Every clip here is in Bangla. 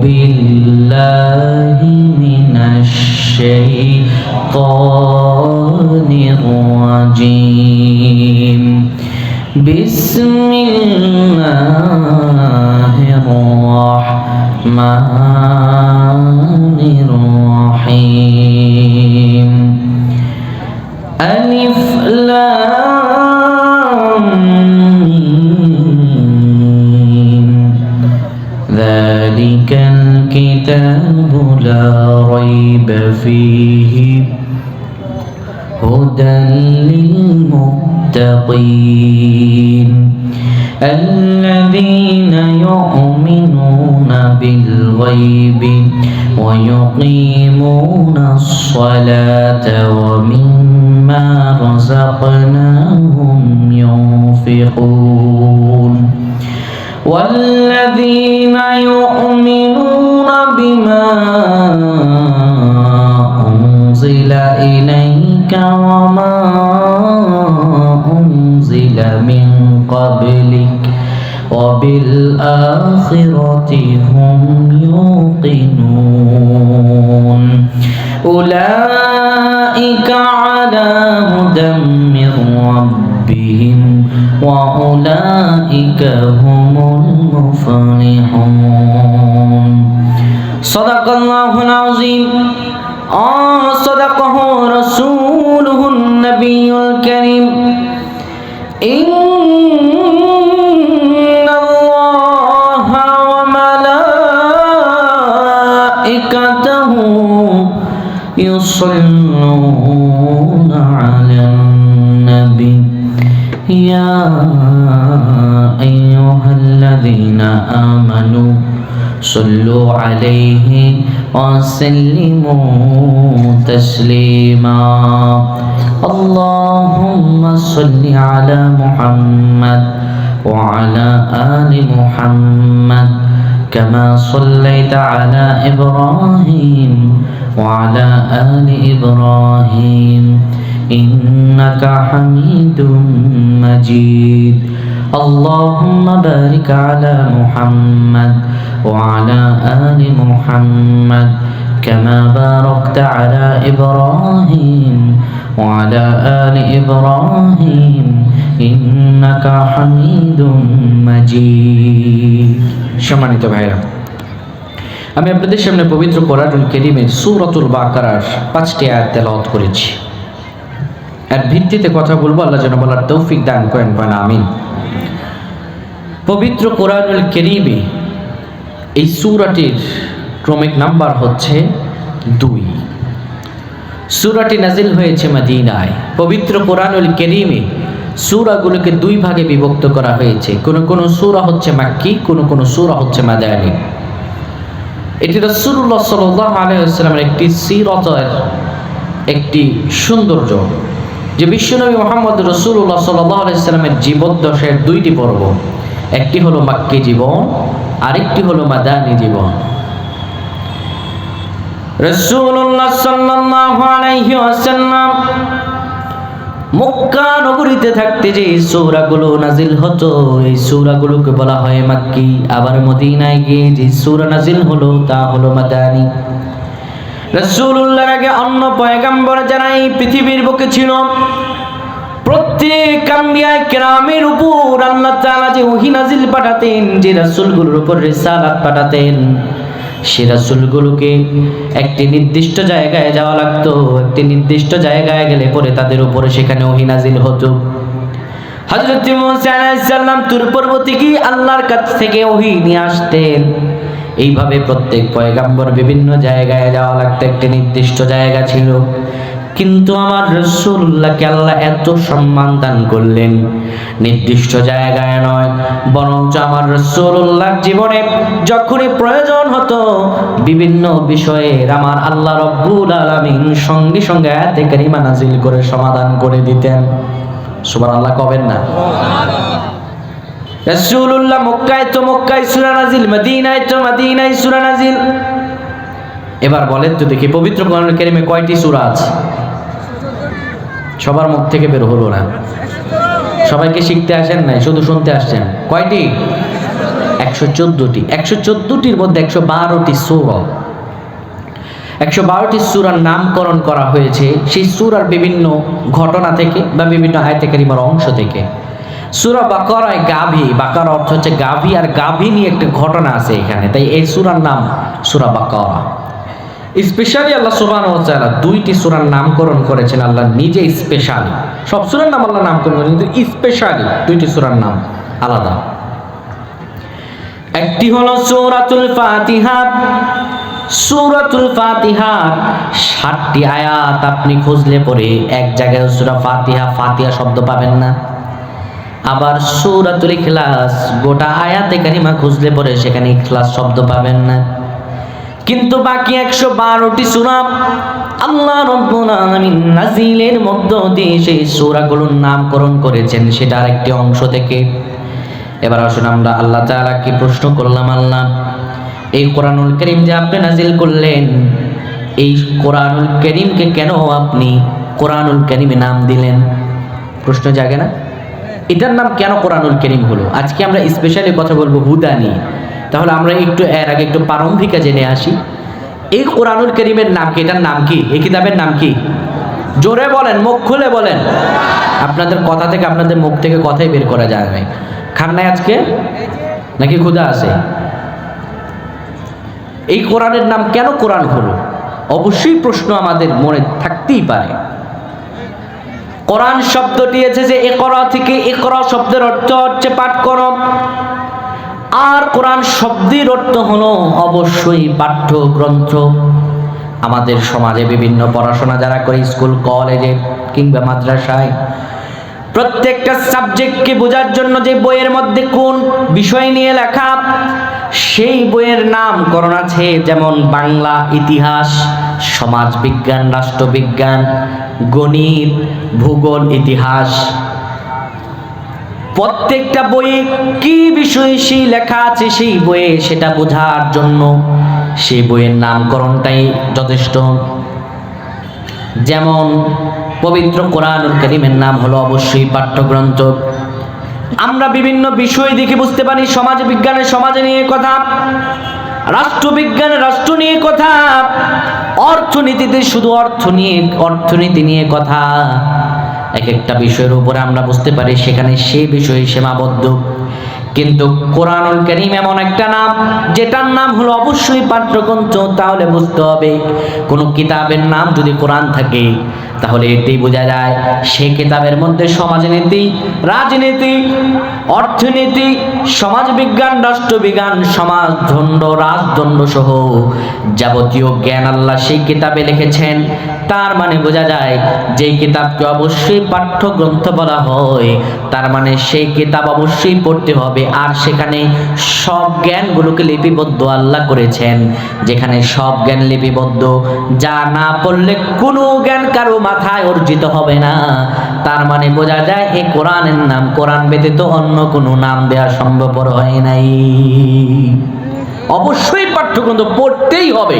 بالله من الشيطان الرجيم بسم الله الرحمن الرحيم ألف لام ميم ذلك الكتاب لا ريب فيه هدى للمتقين الذين يؤمنون بالغيب ويقيمون الصلاة ومما رزقناهم ينفقون والذين يؤمنون بما أنزل إليك وما أنزل من قبلك وبالآخرة هم يوقنون أولئك على هدى من ربهم وأولئك هم المفلحون صدق الله العظيم صدقه رسوله النبي الكريم إن الله وملائكته يصلون على النبي يا أيها الذين آمنوا صلوا عليه وسلموا تسليما اللهم صل على محمد وعلى آل محمد كما صليت على إبراهيم وعلى آل إبراهيم إنك حميد مجيد اللهم بارك على محمد وعلى آل محمد كما باركت على إبراهيم وعلى آل إبراهيم إنك حميد مجيد সম্মানিত ভাইরা আমি আপনাদের সামনে পবিত্র কোরআনুল কারীমের সূরাতুল বাকারার 5টি আয়াত তেলাওয়াত করেছি এর ভিত্তিতে কথা বলবো আল্লাহ যেন বলার তৌফিক দান করেন বলেন আমিন পবিত্র কোরআনুল কারীমে এই সূরাটির ক্রমিক নাম্বার হচ্ছে 2 সূরাটি নাজিল হয়েছে মদিনায় পবিত্র কোরআনুল কারীমে সূরাগুলোকে 2 ভাগে বিভক্ত করা হয়েছে কোন সূরা হচ্ছে মাক্কি কোন সূরা হচ্ছে মাদানী এটি রাসূলুল্লাহ সাল্লাল্লাহু আলাইহি ওয়াসাল্লামের একটি সিরাতের একটি সৌন্দর্য যে বিশ্বনবী মুহাম্মদ রাসূলুল্লাহ সাল্লাল্লাহু আলাইহি ওয়াসাল্লামের জীবদ্দশার 2টি পর্ব একটি হলো মাক্কি জীবন আরেকটি হলো মাদানী জীবন রাসূলুল্লাহ সাল্লাল্লাহু আলাইহি ওয়াসাল্লাম মক্কা নগরীতে থাকতে যে সূরাগুলো নাজিল হতো এই সূরাগুলোকে বলা হয় মাক্কি আবার মদিনায় গিয়ে যে সূরা নাজিল হলো তা হলো মাদানী রাসূলুল্লাহর আগে অন্য পয়গম্বর যারা এই পৃথিবীর বুকে ছিল প্রত্যেক আম্বিয়া কেরামের উপর আল্লাহ তাআলা যে ওহী নাজিল পাঠাতেন যে রাসূলগুলোর উপর রিসালাত পাঠাতেন সে রাসূলগুলোকে একটি নির্দিষ্ট জায়গায় যাওয়া লাগতো একটি নির্দিষ্ট জায়গায় গেলে পরে তাদের উপরে সেখানে ওহী নাজিল হতো হযরত মুসা আলাইহিস সালাম তুর পর্বতে গিয়ে আল্লাহর কাছ থেকে ওহী নিয়ে আসতেন এইভাবে প্রত্যেক পয়গম্বর বিভিন্ন জায়গায় যাওয়া লাগতো একটি নির্দিষ্ট জায়গা ছিল কিন্তু আমার রাসূলুল্লাহকে আল্লাহ এত সম্মান দান করলেন নির্দিষ্ট জায়গায় নয় বরঞ্চ আমার রাসূলুল্লাহর জীবনে যখনই প্রয়োজন হতো বিভিন্ন বিষয়ে আমার আল্লাহ রাব্বুল আলামিন সঙ্গে সঙ্গে আয়াতে কারিমা নাজিল করে সমাধান করে দিতেন সুবহানাল্লাহ কবেন না রাসূলুল্লাহ মক্কায় তো মক্কায় সূরা নাজিল মদিনায় তো মদিনায় সূরা নাজিল এবার বলেন তো দেখি পবিত্র কোরআনুল কারীমে কয়টি সূরা আছে সবার মুখ থেকে বের হলো না সবাইকে শিখতে আসেন নাই শুধু শুনতে আসছেন কয়টি 114টি, 114টির মধ্যে 112টি সূরা, 112টি সূরার নামকরণ করা হয়েছে সেই সূরার বিভিন্ন ঘটনা থেকে বা বিভিন্ন আয়াতে কারিমার অংশ থেকে। সূরা বাকারায় গাভী, বাকারা অর্থ হচ্ছে গাভী, আর গাভী নিয়ে একটা ঘটনা আছে এখানে, তাই এই সূরার নাম সূরা বাকারা। স্পেশালি আল্লাহ সুবহানাহু ওয়া তাআলা 2টি সূরার নামকরণ করেছেন, আল্লাহ নিজে স্পেশালি। সব সূরার নাম আল্লাহ নামকরণ করেছেন, কিন্তু স্পেশালি 2টি সূরার নাম আলাদা। একটি হলো সূরাতুল ফাতিহা। সূরাতুল ফাতিহার 7টি আয়াত আপনি খুঁজলে পরে এক জায়গায় সূরা ফাতিহা, ফাতিহা শব্দ পাবেন না। আবার সূরাতুল ইখলাস, গোটা আয়াতে কারিমা খুঁজলে পরে সেখানে ইখলাস শব্দ পাবেন না। কিন্তু বাকি 112টি সূরা আল্লাহ রাব্বুল আলামিন নাজিলের মধ্য দিয়ে সেই সূরাগুলোর নামকরণ করেছেন, সেটার একটি অংশ থেকে। এবার আসুন আমরা আল্লাহ তাআলাকে প্রশ্ন করলাম, আল্লাহ এই কোরআনুল কারীম যে আপনি নাজিল করলেন, এই কোরআনুল কারীমকে কেন আপনি কোরআনুল কারীমে নাম দিলেন? প্রশ্ন জাগে না? এটার নাম কেন কোরআনুল কারীম হলো? আজকে আমরা স্পেশালি কথা বলবো হুদা নিয়ে। তাহলে আমরা একটু এর আগে একটু প্রারম্ভিকা জেনে আসি। এই কোরআনুল কারীমের নাম কি? এটার নাম কি? এই কিতাবের নাম কি? জোরে বলেন, মুখ খুলে বলেন। আপনাদের কথা থেকে, আপনাদের মুখ থেকে কথাই বের করা যায় না। খান নাই আজকে নাকি ক্ষুধা আছে? এই কোরআনের নাম কেন কোরআন হলো? অবশ্যই প্রশ্ন আমাদের মনে থাকতেই পারে। কোরআন শব্দটি এসেছে ইকরা থেকে। ইকরা শব্দের অর্থ হচ্ছে পাঠ করো, আর কোরআন শব্দের অর্থ হলো অবশ্যই পাঠ্য গ্রন্থ। আমাদের সমাজে বিভিন্ন পড়াশোনা যারা করে, স্কুল কলেজে কিংবা মাদ্রাসায়, প্রত্যেকটা সাবজেক্টকে বোঝার জন্য যে বইয়ের মধ্যে কোন বিষয় নিয়ে লেখা, সেই বইয়ের নামকরণ আছে। যেমন বাংলা, ইতিহাস, সমাজ বিজ্ঞান, রাষ্ট্রবিজ্ঞান, গণিত, ভূগোল, ইতিহাস। প্রত্যেকটা বইয়ে কি বিষয় সেই লেখা আছে, সেই বইয়ে সেটা বোঝার জন্য সেই বইয়ের নামকরণটাই যথেষ্ট। যেমন পবিত্র কোরআনুল কারীমের নাম হলো অবশ্যই পাঠ্যগ্রন্থ। আমরা বিভিন্ন বিষয় দেখে বুঝতে পারি। সমাজ বিজ্ঞানের সমাজ নিয়ে কথা, রাষ্ট্রবিজ্ঞানের রাষ্ট্র নিয়ে কথা, অর্থনীতিতে শুধু অর্থনীতি নিয়ে কথা। এক একটা বিষয়ের উপরে আমরা বুঝতে পারি সেখানে সেই বিষয়ে সীমাবদ্ধ। কিন্তু কোরআনুল কারীম এমন একটা নাম যেটার নাম হলো অবশ্যই পাঠ্যগ্রন্থ। তাহলে বুঝতে হবে কোন কিতাবের নাম যদি কোরআন থাকে তাহলে এটাই বোঝা যায় সেই কিতাবের মধ্যে সমাজনীতি, রাজনীতি, অর্থনীতি, সমাজবিজ্ঞান, রাষ্ট্রবিজ্ঞান, সমাজদণ্ড, রাজদণ্ড সহ যাবতীয় জ্ঞান আল্লাহ সেই কিতাবে লিখেছেন। তার মানে বোঝা যায় যেই কিতাবকে অবশ্যই পাঠ্যগ্রন্থ বলা হয়, তার মানে সেই কিতাব অবশ্যই পড়তে হবে। আর সেখানে সব জ্ঞানগুলোকে লিপিবদ্ধ আল্লাহ করেছেন। যেখানে সব জ্ঞান লিপিবদ্ধ, যা না পড়লে কোনো জ্ঞান কারো মাথায় অর্জিত হবে না। তার মানে বোঝা যায় এই কোরআনের নাম কোরআন ব্যতীত অন্য কোনো নাম দেওয়া সম্ভবপর হয় নাই। অবশ্যই পাঠ্যগ্রন্থ পড়তেই হবে।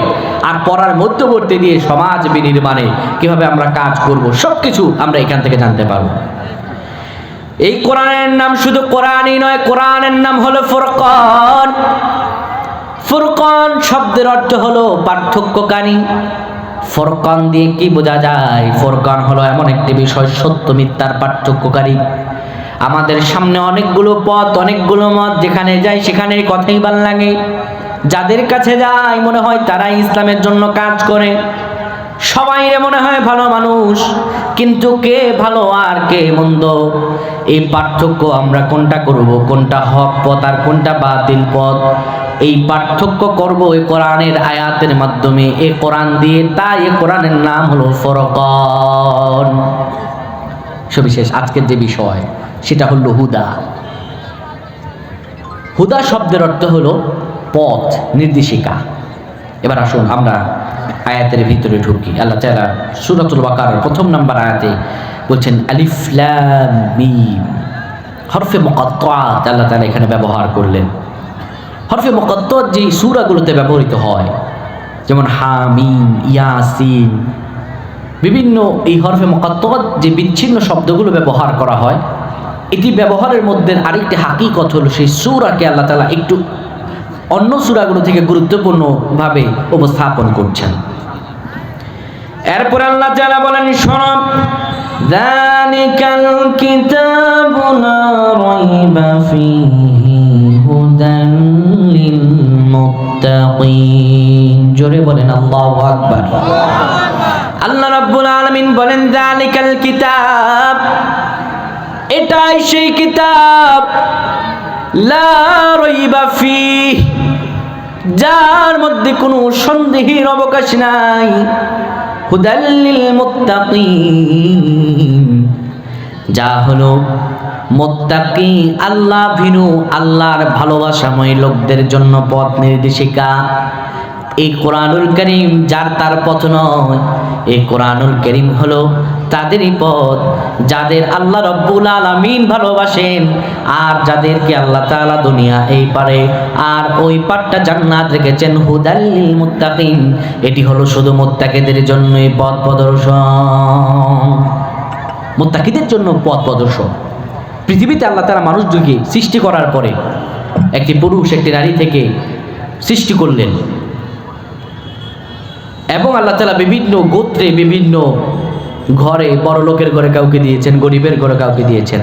আর পড়ার মধ্যবর্তী দিয়ে সমাজ বিনির্মাণে কিভাবে আমরা কাজ করব সবকিছু আমরা এখান থেকে জানতে পারবো। এই কোরআনের নাম শুধু কোরআনই নয়, কোরআনের নাম হলো ফুরকান। ফুরকান শব্দের অর্থ হলো পার্থক্যকারী। ফুরকান দিয়ে কি বোঝা যায়? ফুরকান হলো এমন একটি বিষয়, সত্য মিথ্যার পার্থক্যকারী। আমাদের সামনে অনেকগুলো পথ, অনেকগুলো মত, যেখানে যাই সেখানে কথাই ভালো লাগে। যাদের কাছে যাই মনে হয় তারাই ইসলামের জন্য কাজ করে, সবাই মনে হয় ভালো মানুষ, কিন্তু কে ভালো আর কে মন্দ এই পার্থক্য আমরা কোনটা করব, কোনটা হক পথ আর কোনটা বাতিল পথ, এই পার্থক্য করব এই কোরআনের আয়াতের মাধ্যমে, এই কোরআন দিয়ে। তাই এই কোরআনের নাম হলো ফুরকান। সবিশেষ আজকের যে বিষয় সেটা হলো হুদা। হুদা শব্দের অর্থ হলো পথ, নির্দেশিকা। এবার আসুন আমরা আয়াতের ভিতরে ঢুকি। আল্লাহ তাআলা সূরাতুল বাকারার 1 নম্বর আয়াতে বলছেন আলিফ লাম মিম। হরফে মুকাত্তাআত আল্লাহ তাআলা এখানে ব্যবহার করলেন। হরফে মুকাত্তাআত যে সূরাগুলোতে ব্যবহৃত হয়, যেমন হামিম, ইয়াসিন, বিভিন্ন এই হরফে মুকাত্তাআত যে বিচ্ছিন্ন শব্দগুলো ব্যবহার করা হয়, এটি ব্যবহারের মধ্যে আরেকটি হাকিকত হলো সেই সূরাকে আল্লাহ তাআলা একটু অন্য সূরাগুলো থেকে গুরুত্বপূর্ণভাবে উপস্থাপন করছেন। এরপর আল্লাহ তাআলা বলেন, শোনো, যালিকাল কিতাবু লা রাইবা ফীহি হুদাল লিল মুত্তাকিন। জোরে বলেন আল্লাহু আকবার। আল্লাহ রাব্বুল আলামিন বলেন, যালিকাল কিতাব, এটাই সেই কিতাব, লা রাইবা ফীহি, যার মধ্যে কোনো সন্দেহের অবকাশ নাই, হুদাল লিল মুত্তাকিন, যা হলো মুত্তাকি, আল্লাহ ভীরু, আল্লাহর ভালোবাসাময় লোকদের জন্য পথ নির্দেশিকা। এই কোরআনুল কারীম যার তার পথ নয়, এই কোরআনুল কারীম হলো তাদেরই পথ যাদের আল্লাহ রাব্বুল আলামিন ভালোবাসেন, আর যাদেরকে আল্লাহ তাআলা দুনিয়া এই পারে আর ওই পারটা জান্নাত রেখেছেন হুদাল লিল মুত্তাকিন। এটি হলো শুধু মুত্তাকিদের জন্যই পথ প্রদর্শন, মুত্তাকিদের জন্য পথ প্রদর্শন। পৃথিবীতে আল্লাহ তাআলা মানুষকে সৃষ্টি করার পরে একটি পুরুষ একটি নারী থেকে সৃষ্টি করলেন, এবং আল্লাহ তাআলা বিভিন্ন গোত্রে বিভিন্ন ঘরে, বড় লোকের ঘরে কাউকে দিয়েছেন, গরিবের ঘরে কাউকে দিয়েছেন,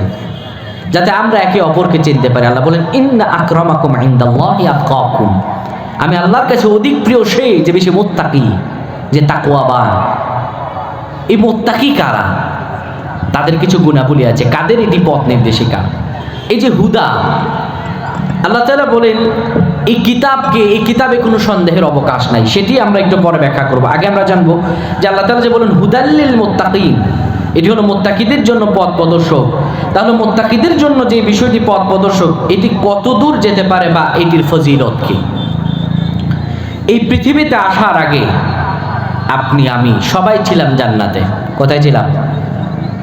যাতে আমরা একে অপরকে চিনতে পারি। আল্লাহ বলেন, ইন্না আকরামাকুম ইনদাল্লাহি আতকাকুম, আমি আল্লাহর কাছে অধিক প্রিয় সেই যে বেশি মুত্তাকি, যে তাকওয়াবান। এই মুত্তাকি কারা? তাদের কিছু গুণাবলী আছে। কাদের এটি পথ নির্দেশিকা? এই যে হুদা, আল্লাহ তাআলা বলেন এই কিতাবকে, এই কিতাবে কোনো সন্দেহের অবকাশ নাই। সেটি আমরা একটু পরে ব্যাখ্যা করব। আগে আমরা জানবো যে আল্লাহ তাআলা যে বলেন হুদাল লিল মুত্তাকিন, এটি হলো মুত্তাকিদের জন্য পথ প্রদর্শক। তাহলে মুত্তাকিদের জন্য যে বিষয়টি পথ প্রদর্শক, এটি কত দূর যেতে পারে বা এটির ফজিলত কি? এই পৃথিবীতে আসার আগে আপনি আমি সবাই ছিলাম জান্নাতে। কোথায় ছিলাম?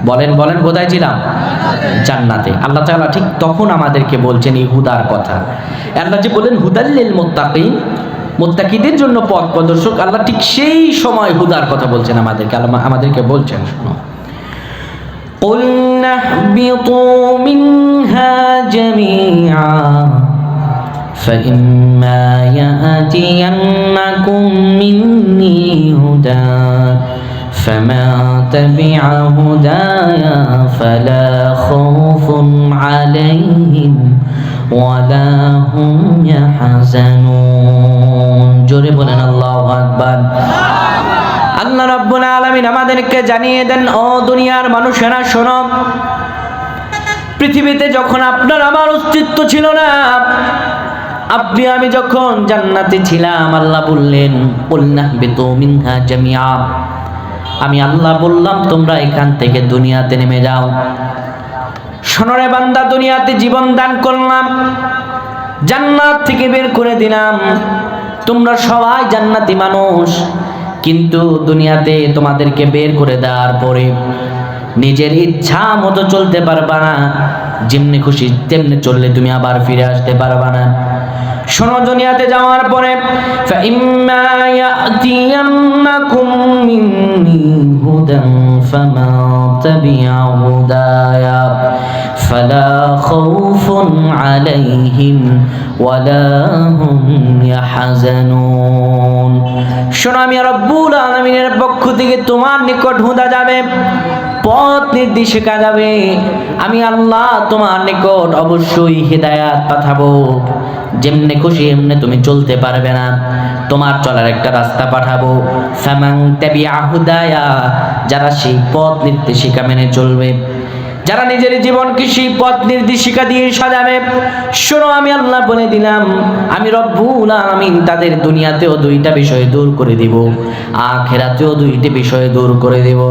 বলেন বলেন, কোথায় ছিলাম? জান্নাতে। আল্লাহ তাআলা ঠিক তখন আমাদেরকে বলছেন এই হুদার কথা। আল্লাহ যে বলেন হুদাল লিল মুত্তাকিন, মুত্তাকিদের জন্য পথ প্রদর্শক, আল্লাহ ঠিক সেই সময় হুদার কথা বলছেন আমাদেরকে। আমাদেরকে বলছেন, শোনো, قُلْ نَهْبِطُوا مِنْهَا جَمِيعًا فَإِمَّا يَأْتِيَنَّكُم مِّنِّي هُدًى فَمَن تَبِعَ هُدَايَ فَلَا خَوْفٌ عَلَيْهِمْ وَلَا هُمْ يَحْزَنُونَ। জোরে বলেন আল্লাহু আকবার। আল্লাহ রাব্বুল আলামিন আমাদেরকে জানিয়ে দেন, ও দুনিয়ার মানুষেরা শোনো, পৃথিবীতে যখন আপনার আমার অস্তিত্ব ছিল না, আপনি আমি যখন জান্নাতে ছিলাম, আল্লাহ বললেন কুল নাহবিতু মিনহা জামিআ, আমি আল্লাহ বললাম তোমরা এখান থেকে দুনিয়াতে নেমে যাও। শোনো রে বান্দা, দুনিয়াতে জীবন দান করলাম, জান্নাত থেকে বের করে দিলাম, তোমরা সবাই জান্নাতি মানুষ, কিন্তু দুনিয়াতে তোমাদেরকে বের করে দেওয়ার পরে নিজের ইচ্ছা মতো চলতে পারবা না। যেমনি খুশি তেমনি চললে তুমি আবার ফিরে আসতে পারবা না। শোনো, দুনিয়াতে যাওয়ার পরে ফাইম্মা ইয়াতিয়ান্নাকুম মিন্নি হুদান ফামা তাবিআ হুদায়া ফালা খাউফুন আলাইহিম ওয়ালা হুম ইয়াহজানুন। শোনো, আমি রব্বুল আলামিনের পক্ষ থেকে তোমার নিকট হুদা যাবে, পথ নির্দেশিকা যাবে। আমি আল্লাহ তোমার নিকট অবশ্যই হিদায়াত পাঠাবো। যেমনে খুশি এমনি তুমি চলতে পারবে না, তোমার চলার একটা রাস্তা পাঠাবো। ফামান তাবিআ হুদায়া, যারা সেই পথ নির্দেশিকা মেনে চলবে, যারা নিজের জীবনকে সেই পথ নির্দেশিকা দিয়ে সাজাবে, শোনো আমি আল্লাহ বলে দিলাম, আমি রব্বুল আলামিন তাদের দুনিয়াতেও দুইটা বিষয় দূর করে দিব, আখিরাতেও দুইটি বিষয় দূর করে দেব।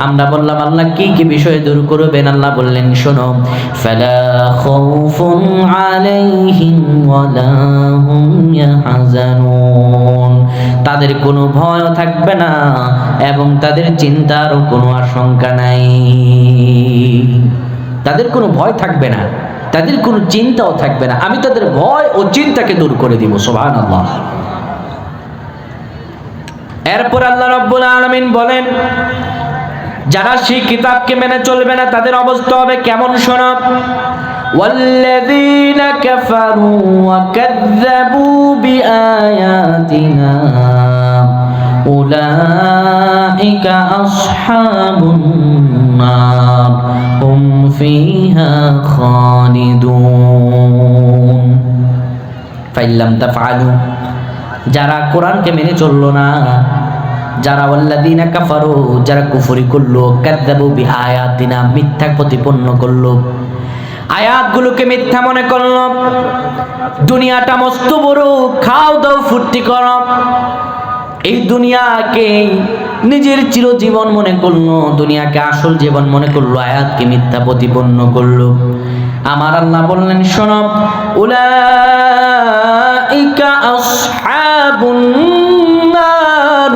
আমরা বললাম আল্লাহ কি কি বিষয় দূর করবেন? আল্লাহ বললেন শোনো, ফালা খাউফুন আলাইহিম ওয়ালা হুম ইয়াহজানুন, তাদের কোনো ভয় থাকবে না এবং তাদের চিন্তারও কোনো আশঙ্কা নাই। তাদের কোনো ভয় থাকবে না, তাদের কোনো চিন্তাও থাকবে না, আমি তাদের ভয় ও চিন্তাকে দূর করে দিব। সুবহানাল্লাহ। এরপর আল্লাহ রাব্বুল আলামিন বলেন, যারা সেই কিতাবকে মেনে চলবে না তাদের অবস্থা হবে কেমন? শোনো, والذين كفروا وكذبوا بآياتنا أولئك أصحاب النار هم فيها خالدون فإن لم تفعلوا যারা কোরআনকে মেনে চললো না, যারা ওয়াল্লাযীনা কাফারু যারা কুফরি করলো, কাযযাবু বিআয়াতিনা মিথ্যা প্রতিপন্ন করলো, আয়াতগুলোকে মিথ্যা মনে করলো, দুনিয়াটা মস্ত বড়, খাও দাও ফুর্তি করো, এই দুনিয়াকে নিজের চিরজীবন মনে করলো, দুনিয়াকে আসল জীবন মনে করলো, আয়াতকে মিথ্যা প্রতিপন্ন করলো। আমার আল্লাহ বললেন শোনো, উলাইকা আসহাবুন নার,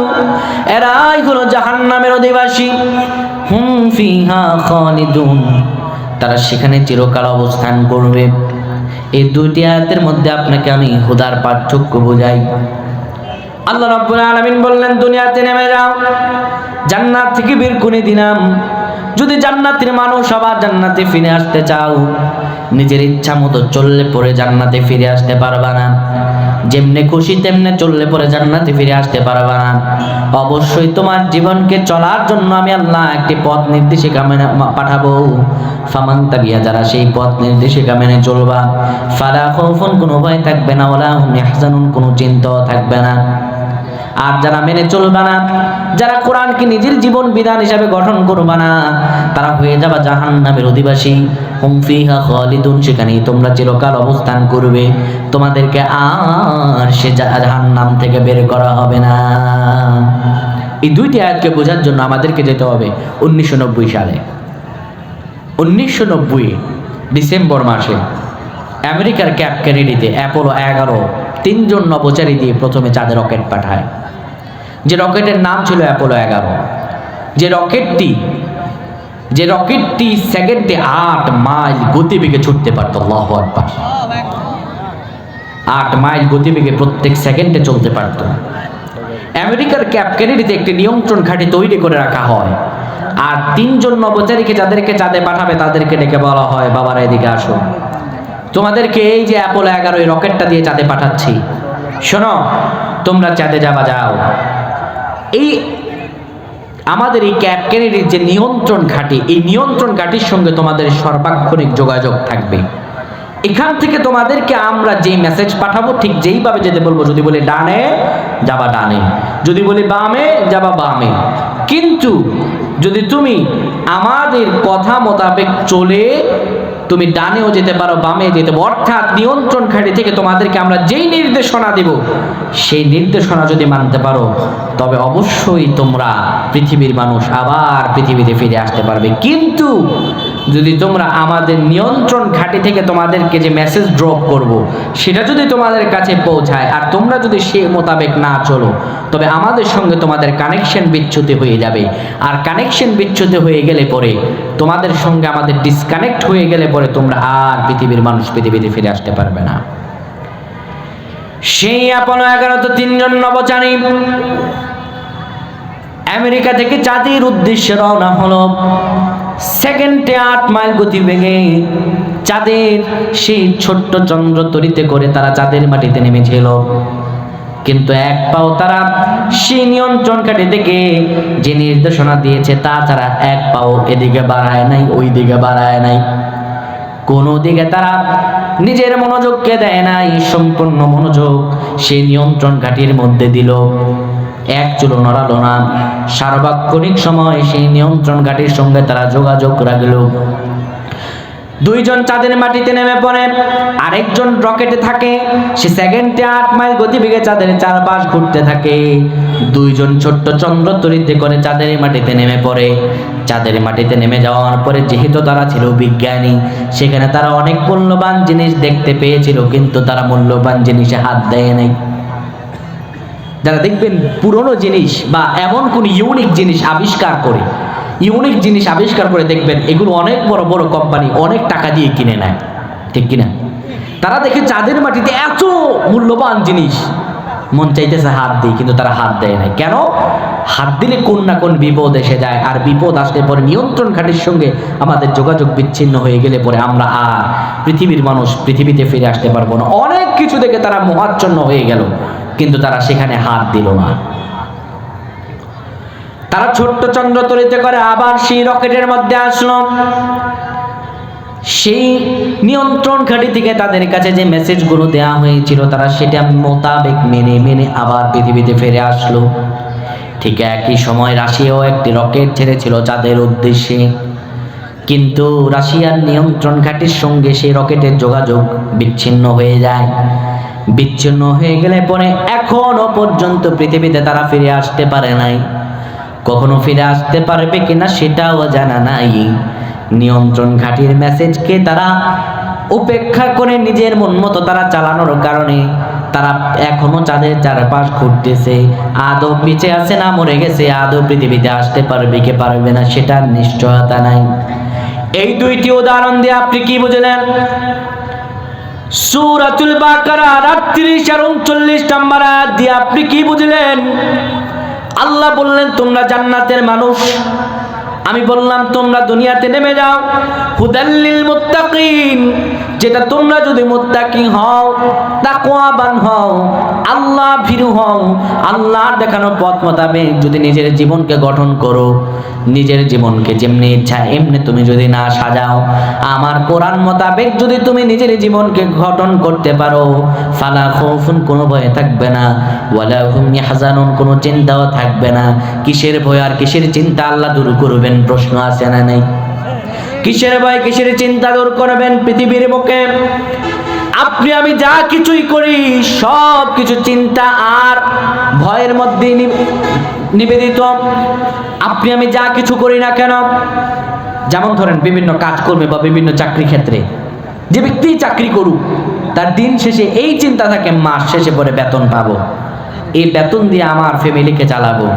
এরাই হলো জাহান্নামের অধিবাসী, হুম ফিহা খালিদুন, তারা সেখানে চিরকাল অবস্থান করবে। এই দুইটি আয়াতের মধ্যে আপনাকে আমি হুদার পার্থক্য বোঝাই। আল্লাহ রাব্বুল আলামিন বললেন দুনিয়াতে নেমে যাও, জান্নাত থেকে বের করে দিলাম। যদি জান্নাতের মানুষ আবার জান্নাতে ফিরে আসতে চাও, নিজের ইচ্ছা মতো চললে পরে জান্নাতে ফিরে আসতে পারবা না, যেমনে খুশি তেমনে চললে পরে জান্নাতে ফিরে আসতে পারবা না। অবশ্যই তোমার জীবনকে চলার জন্য আমি আল্লাহ একটি পথ নির্দেশিকা পাঠাবো। ফামান তাবিয়া, যারা সেই পথ নির্দেশিকা মেনে চলবা, ফালা খাউফুন, কোনো ভয় থাকবে না, ওয়ালা হুম ইয়াহজানুন, কোনো চিন্তাও থাকবে না। আর যারা মেনে চলবা না, যারা কোরআনকে নিজের জীবন বিধান হিসাবে গঠন করবা না, তারা হয়ে যাবে জাহান্নামের অধিবাসী, হুম ফিহা খালিদুন, সেখানেই তোমরা চিরকাল অবস্থান করবে, তোমাদেরকে আর সে জাহান্নাম থেকে বের করা হবে না। এই দুইটি আয়াতকে বোঝার জন্য আমাদেরকে যেতে হবে 1990 সালে। 1990 ডিসেম্বর মাসে আমেরিকার ক্যাপ কেনেডিতে অ্যাপোলো 11 তিনজন নভোচারী দিয়ে প্রথমে চাঁদে রকেট পাঠায়। যে রকেটের নাম ছিল অ্যাপোলো 11, যে রকেটটি সেকেন্ডে 8 মাইল গতিবেগে ছুটতে পারত। আল্লাহু আকবার, 8 মাইল গতিবেগে প্রত্যেক সেকেন্ডে চলতে পারত। আমেরিকার ক্যাপ কেনেডিতে একটি নিয়ন্ত্রণ ঘাঁটি তৈরি করে রাখা হয়, আর তিনজন নভোচারীকে যাদেরকে চাঁদে পাঠাবে তাদেরকে ডেকে বলা হয়, বাবারা এদিকে আসো, তোমাদেরকে এই যে অ্যাপোলো 11 এই রকেটটা দিয়ে চাঁদে পাঠাচ্ছি, শোনো তোমরা চাঁদে যাও। এই আমাদের এই ক্যাপ কেনেডির যে নিয়ন্ত্রণ ঘাঁটি, এই নিয়ন্ত্রণ ঘাঁটির সঙ্গে তোমাদের সর্বাক্ষণিক যোগাযোগ থাকবে। এখান থেকে তোমাদেরকে আমরা যেই মেসেজ পাঠাবো ঠিক যেইভাবে যেতে বলবো। যদি বলি ডানে যাবা ডানে, যদি বলি বামে যাবা বামে, কিন্তু যদি তুমি আমাদের কথা মোতাবেক চলে তুমি ডানেও যেতে পারো, বামে যেতে পারো, অর্থাৎ নিয়ন্ত্রণ ঘাঁটি থেকে তোমাদেরকে আমরা যেই নির্দেশনা দেব সেই নির্দেশনা যদি মানতে পারো, তবে অবশ্যই তোমরা পৃথিবীর মানুষ আবার পৃথিবীতে ফিরে আসতে পারবে। কিন্তু যদি তোমরা আমাদের নিয়ন্ত্রণ ঘাঁটি থেকে তোমাদেরকে যে মেসেজ ড্রপ করব সেটা যদি তোমাদের কাছে পৌঁছায় আর তোমরা যদি সে মোতাবেক না চলো, তবে আমাদের সঙ্গে তোমাদের কানেকশন বিচ্যুত হয়ে যাবে। আর কানেকশন বিচ্যুত হয়ে গেলে পরে, তোমাদের সঙ্গে আমাদের ডিসকানেক্ট হয়ে গেলে পরে তোমরা আর পৃথিবীর মানুষ পৃথিবীতে ফিরে আসতে পারবে না। সেই অ্যাপোলো 11 তো তিনজন নভোচারী আমেরিকা থেকে চাঁদের উদ্দেশ্যে রওনা হলো। সেকেন্ডে 8 মাইল গতিবেগে চাঁদের সেই ছোট্ট চন্দ্র তরিতে করে তারা চাঁদের মাটিতে নেমেছিল। কিন্তু এক পাও তারা সেই নিয়ন্ত্রণ ঘাঁটি থেকে যে নির্দেশনা দিয়েছে তা তারা এক পাও এদিকে বাড়ায় নাই, ওই দিকে বাড়ায় নাই, কোনো দিকে তারা নিজের মনোযোগকে দেয় নাই, সম্পূর্ণ মনোযোগ সেই নিয়ন্ত্রণ ঘাঁটির মধ্যে দিল। এক চুলো নড়ালো না, সার্বক্ষণিক সময় সেই নিয়ন্ত্রণ ঘাঁটির সঙ্গে তারা যোগাযোগ রাখল। দুইজন চাঁদের মাটিতে নেমে পড়ে, আরেকজন রকেটে থাকে, সে সেকেন্ডে 8 মাইল গতিবেগে চাঁদের চারপাশ ঘুরতে থাকে। দুইজন ছোট্ট চন্দ্র তরিতে করে চাঁদের মাটিতে নেমে পড়ে। চাঁদের মাটিতে নেমে যাওয়ার পরে যেহেতু তারা ছিল বিজ্ঞানী, সেখানে তারা অনেক মূল্যবান জিনিস দেখতে পেয়েছিল, কিন্তু তারা মূল্যবান জিনিসে হাত দেয় নাই। যারা দেখবেন পুরনো জিনিস বা এমন কোন ইউনিক জিনিস আবিষ্কার করে দেখবেন এগুলো অনেক বড় বড় কোম্পানি অনেক টাকা দিয়ে কিনে নেয়, ঠিক কিনা? তারা দেখে চাঁদের মাটিতে এত মূল্যবান জিনিস, মন চাইতেছে হাত দিই, কিন্তু তারা হাত দেয় না। কেন? হাত দিলে কোন না কোন বিপদ এসে যায়, আর বিপদ আসলে পরে নিয়ন্ত্রণ ঘাঁটির সঙ্গে আমাদের যোগাযোগ বিচ্ছিন্ন হয়ে গেলে পরে আমরা আর পৃথিবীর মানুষ পৃথিবীতে ফিরে আসতে পারবো না। অনেক কিছু দেখে তারা মোহাচ্ছন্ন হয়ে গেল, কিন্তু তারা সেখানে হাত দিল না। তারা ছোট্ট চন্দ্রতরীতে করে আবার সেই রকেটের মধ্যে আসলো। সেই নিয়ন্ত্রণ ঘাঁটি থেকে তাদের কাছে যে মেসেজগুলো দেওয়া হয়েছিল তারা সেটা মোতাবেক মেনে মেনে আবার পৃথিবীতে ফিরে আসলো। ঠিক একই সময় রাশিয়াও একটি রকেট ছেড়েছিল চাঁদের উদ্দেশ্যে, কিন্তু রাশিয়ার নিয়ন্ত্রণ ঘাঁটির সঙ্গে সেই রকেটের যোগাযোগ বিচ্ছিন্ন হয়ে যায়। বিচ্ছিন্ন হয়ে গেলে পরে এখনো পর্যন্ত পৃথিবীতে তারা ফিরে আসতে পারে নাই। কখনো ফিরে আসতে পারবে কিনা সেটাও জানা নাই। নিয়ন্ত্রণ ঘাঁটির মেসেজকে তারা উপেক্ষা করে নিজের মন মতো তারা চালানোর কারণে তারা এখনো চাঁদের চারপাশ ঘুরতেছে। আদৌ বেঁচে আছে না মরে গেছে, আদৌ পৃথিবীতে আসতে পারবে কি পারবে না সেটার নিশ্চয়তা নাই। এই দুইটি উদাহরণ দিয়ে আপনি কি বুঝলেন? সূরাতুল বাকারা ৩৮ আর ৩৯ নম্বর আয়াত দিয়ে আপনি কি বুঝলেন? আল্লাহ বললেন তোমরা জান্নাতের মানুষ, আমি বললাম তোমরা দুনিয়াতে নেমে যাও। হুদাল্লিল মুত্তাকিন, যেটা তোমরা যদি মুত্তাকি হও, তাকওয়াবান হও, আল্লাহ ভীরু হও, আল্লাহর দেখানো পথ মোতাবেক যদি নিজের জীবনকে গঠন করো, নিজের জীবনকে যেমনি ইচ্ছা এমনি তুমি যদি না সাজাও, আমার কোরআন মোতাবেক যদি তুমি নিজের জীবনকে গঠন করতে পারো, ফালা খাউফুন, কোনো ভয় থাকবে না, ওয়ালা হুম ইয়াহজানুন, কোনো চিন্তাও থাকবে না। কিসের ভয় আর কিসের চিন্তা আল্লাহ দূর করবেন? প্রশ্ন আছে না নাই? কিসের ভয় কিসের চিন্তা দূর করবেন? পৃথিবীর বুকে আপনি আমি যা কিছুই করি সব কিছু চিন্তা আর ভয়ের মধ্যে নিবেদিত। আপনি আমি যা কিছু করি না কেন, যেমন ধরেন বিভিন্ন কাজকর্মে বা বিভিন্ন চাকরি ক্ষেত্রে, যে ব্যক্তি চাকরি করুক তার দিন শেষে এই চিন্তা থাকে মাস শেষে পরে বেতন পাবো, এই বেতন দিয়ে আমার ফ্যামিলিকে চালাবো,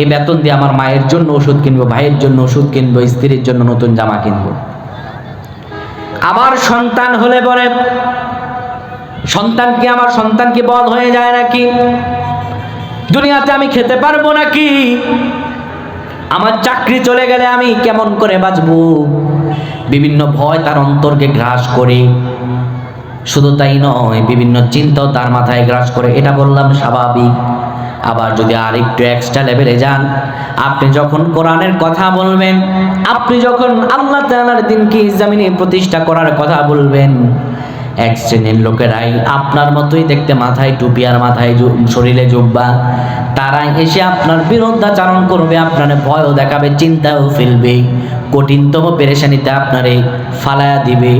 এই বেতন দিয়ে আমার মায়ের জন্য ওষুধ কিনবো, ভাইয়ের জন্য ওষুধ কিনবো, স্ত্রীর জন্য নতুন জামা কিনবো। আমার সন্তান হলে পরে আমার সন্তান কি বদ হয়ে যায় নাকি? দুনিয়াতে আমি খেতে পারবো নাকি? আমার চাকরি চলে গেলে আমি কেমন করে বাঁচবো? বিভিন্ন ভয় তার অন্তরকে গ্রাস করে। শুধু তাই নয়, বিভিন্ন চিন্তাও তার মাথায় গ্রাস করে। এটা বললাম স্বাভাবিক। আবার যদি আরেকটু এক্সট্রা লেভেলে যান, আপনি যখন কোরআনের কথা বলবেন, আপনি যখন আল্লাহ তাআলার দ্বীনকে জমিনে প্রতিষ্ঠা করার কথা বলবেন, এক শ্রেণীর লোকেরাই আপনার মতোই দেখতে, মাথায় টুপি আর মাথায় শরীরে জুব্বা, তারা এসে আপনার বিরুদ্ধাচরণ করবে, আপনার ভয়ও দেখাবে, চিন্তাও ফেলবে, কঠিনতম পেরেশানিতে আপনারে ফালায়া দিবে।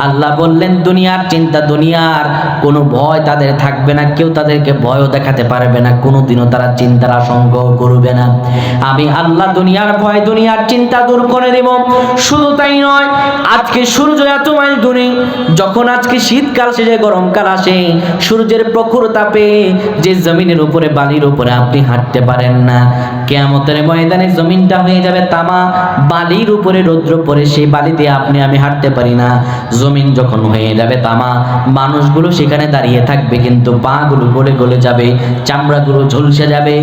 আল্লাহ বললেন দুনিয়ার চিন্তা, দুনিয়ার কোনো ভয় তাদের থাকবে না, কেউ তাদেরকে ভয়ও দেখাতে পারবে না, কোনোদিনও তারা চিন্তার আশঙ্কা করবে না। আমি আল্লাহ দুনিয়ার ভয় দুনিয়ার চিন্তা দূর করে দেব। শুধু তাই নয়, আজকে সূর্য এত মাইল দূরে, যখন আজকে শীতকাল শেষে গরমকাল আসে, সূর্যের প্রখর তাপে যে জমিনের উপরে বালির উপরে আপনি হাঁটতে পারেন না, কিয়ামতের ময়দানে জমিনটা হয়ে যাবে তামা, বালির উপরে রৌদ্র পড়ে সেই বালিতে আপনি আমি হাঁটতে পারি না। জমিন যখন হয়ে যাবে তামা, মানুষগুলো সেখানে দাঁড়িয়ে থাকবে, কিন্তু পাগুলো গলে গলে যাবে, চামড়াগুলো ঝলসে যাবে,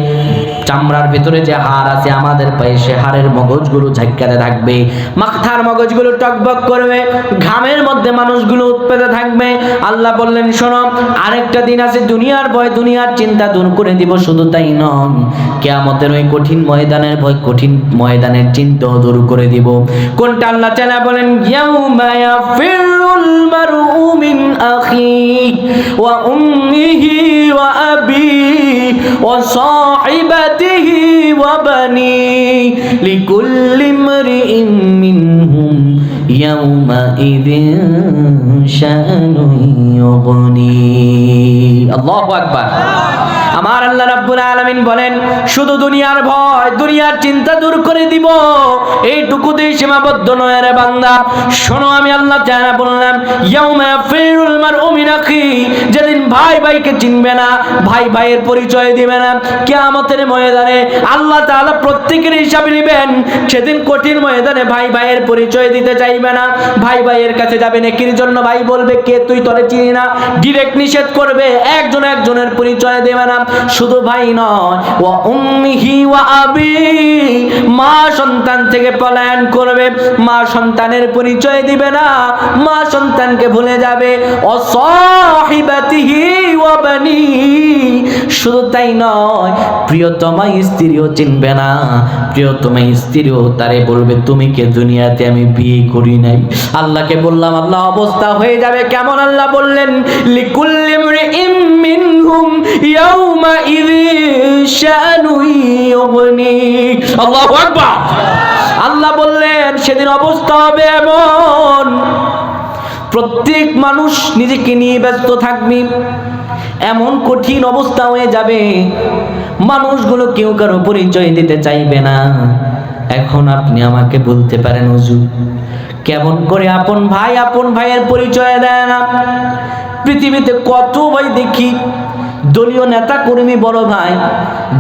চামড়ার ভেতরে যে হাড় আছে আমাদের পায়ে, সে হাড়ের মগজগুলো ঝাঁকাতে থাকবে, মাথার মগজগুলো টকবক করবে, ঘামের মধ্যে মানুষগুলো উৎপেতে থাকবে। আল্লাহ বললেন শোনো, আরেকটা দিন আছে, দুনিয়ার ভয় দুনিয়ার চিন্তা দূর করে দিব। শুধু তাই নয়, কিয়ামতের ওই কঠিন ময়দানের ভয় কঠিন ময়দানের চিন্তাও দূর করে দিব। কোনটা? আল্লাহ তাআলা বলেন ইয়াউমা ইয়াফিরুল মারউ মিন আখিহি ওয়া উম্মিহি ওয়া আবিহি ওয়া সাহিবাতিহি ওয়া বানিহি লিকুল্লি ইমরিইন মিনহুম ইয়াউমা ইযিন শানুন ইউগনি। আল্লাহু আকবার। আমার আল্লাহ রাব্বুল আলামিন বলেন শুধু দুনিয়ার ভয় দুনিয়ার চিন্তা দূর করে দিব, এইটুকুতেই সীমাবদ্ধ নয় রে বান্দা। শোনো, আমি আল্লাহ তাআলা বললাম ইয়াউমা ইয়াফিরুল মারউ মিন আখি, যেদিন ভাই ভাইকে চিনবে না, ভাই ভাইয়ের পরিচয় দিবে না, কিয়ামতের ময়দানে আল্লাহ তাআলা প্রত্যেকের হিসাব নেবেন। সেদিন কঠিন ময়দানে ভাই ভাইয়ের পরিচয় দিতে চাইবে না, ভাই ভাইয়ের কাছে যাবে নেকির জন্য, ভাই বলবে কে তুই, তোরে চিনি না, ডিরেক্ট নিষেধ করবে, একজন একজনের পরিচয় দেবে না। শুধু ভাই নয়, ওয়া উম্মিহি ওয়া আবি, মা সন্তান থেকে পলায়ন করবে, মা সন্তানের পরিচয় দিবে না, মা সন্তানকে ভুলে যাবে। ও সাহিবাতিহি ওয়া বানি, শুধু তাই নয়, প্রিয়তমা স্ত্রীও চিনবে না, প্রিয়তমা স্ত্রীও তারে বলবে তুমি কে, দুনিয়াতে আমি বিয়ে করি নাই। আল্লাহকে বললাম আল্লাহ অবস্থা হয়ে যাবে কেমন? আল্লাহ বললেন লিকুল্লি ইমরিইম মিনহুম ইয়াউমা ইযিন শানু ইউগনি। আল্লাহু আকবার। আল্লাহ বললেন সেদিন অবস্থা হবে এমন, প্রত্যেক মানুষ নিজেকে নিয়ে ব্যস্ত থাকবে, এমন কঠিন অবস্থা হয়ে যাবে মানুষগুলো কেউ কারো পরিচয় দিতে চাইবে না। এখন আপনি আমাকে বলতে পারেন হুজুর কেমন করে আপন ভাইয়ের পরিচয় দেয় না? পৃথিবীতে কত ভাই দেখি দলীয় নেতা কর্মী বড় ভাই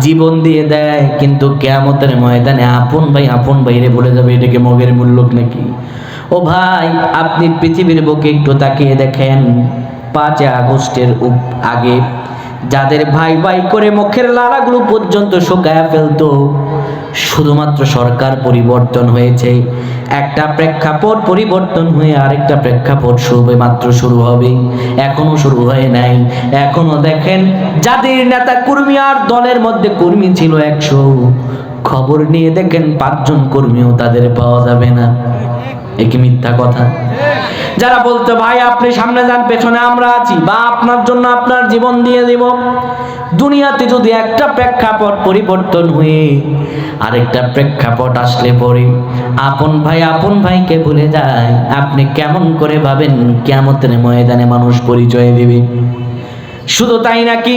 জীবন দিয়ে দেয়, কিন্তু কিয়ামতের ময়দানে আপন ভাইরে বলে যাবে এটাকে মগের মূল্য নাকি? ও ভাই আপনি পৃথিবীর বুকে একটু তাকিয়ে দেখেন, 5 আগস্টের আগে যাদের ভাই করে মুখের লালাগুলো পর্যন্ত শুকায় ফেলতো, শুধুমাত্র সরকার পরিবর্তন হয়েছে, একটা প্রেক্ষাপট পরিবর্তন হয়ে আরেকটা প্রেক্ষাপট মাত্র শুরু হবে, এখনো শুরু হয় নাই। এখনো দেখেন যাদের নেতা কর্মী আর দলের মধ্যে কর্মী ছিল 100, খবর নিয়ে দেখেন 5 জন কর্মীও তাদের পাওয়া যাবে না। এ কি মিথ্যা কথা? যারা বলতো ভাই আপনি সামনে যান পেছনে আমরা আছি, বা আপনার জন্য আপনার জীবন দিয়ে দেব, দুনিয়াতে যদি একটা প্রেক্ষাপট পরিবর্তন হয়ে আরেকটা প্রেক্ষাপট আসলে পরে আপন ভাইকে ভুলে যায়, আপনি কেমন করে ভাবেন কিয়ামতের ময়দানে মানুষ পরিচয় দিবে? শুধু তাই নাকি,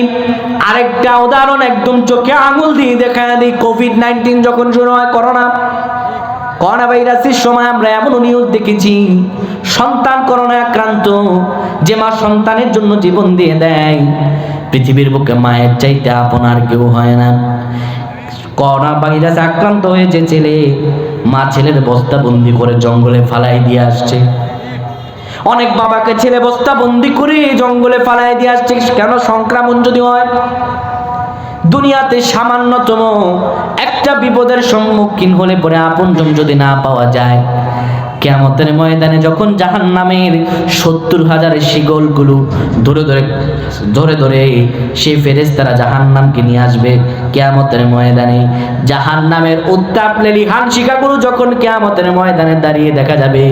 আরেকটা উদাহরণ একদম চোখে আঙুল দিয়ে দেখা দিই। কোভিড-19 যখন শুরু হয়, করোনা ভাইরাসের সময় আমরা এমন নিউজ দেখেছি, সন্তান করোনা আক্রান্ত, যে মা সন্তানের জন্য জীবন দিয়ে দেয়, পৃথিবীর বুকে মায়ের চাইতে আপন আর কেউ হয় না। করোনা ভাইরাসে আক্রান্ত হয়েছে ছেলে, মা ছেলের বস্তা বন্দি করে জঙ্গলে ফালাই দিয়ে আসছে। অনেক বাবাকে ছেলে বস্তা বন্দি করে জঙ্গলে ফালাই দিয়ে আসছে। কেন? সংক্রমণ যদি হয়, দুনিয়াতে সামান্যতম একটা বিপদের সম্মুখীন হলে পরে আপনজন যদি না পাওয়া যায়, কিয়ামতের ময়দানে যখন জাহান্নামের 70,000 শিকলগুলো ধরে সেই ফেরেশতারা জাহান্নামকে নিয়ে আসবে কিয়ামতের ময়দানে, জাহান্নামের উত্তাপ লেলিহান শিখাগুলো যখন কিয়ামতের ময়দানে দাঁড়িয়ে দেখা যাবে,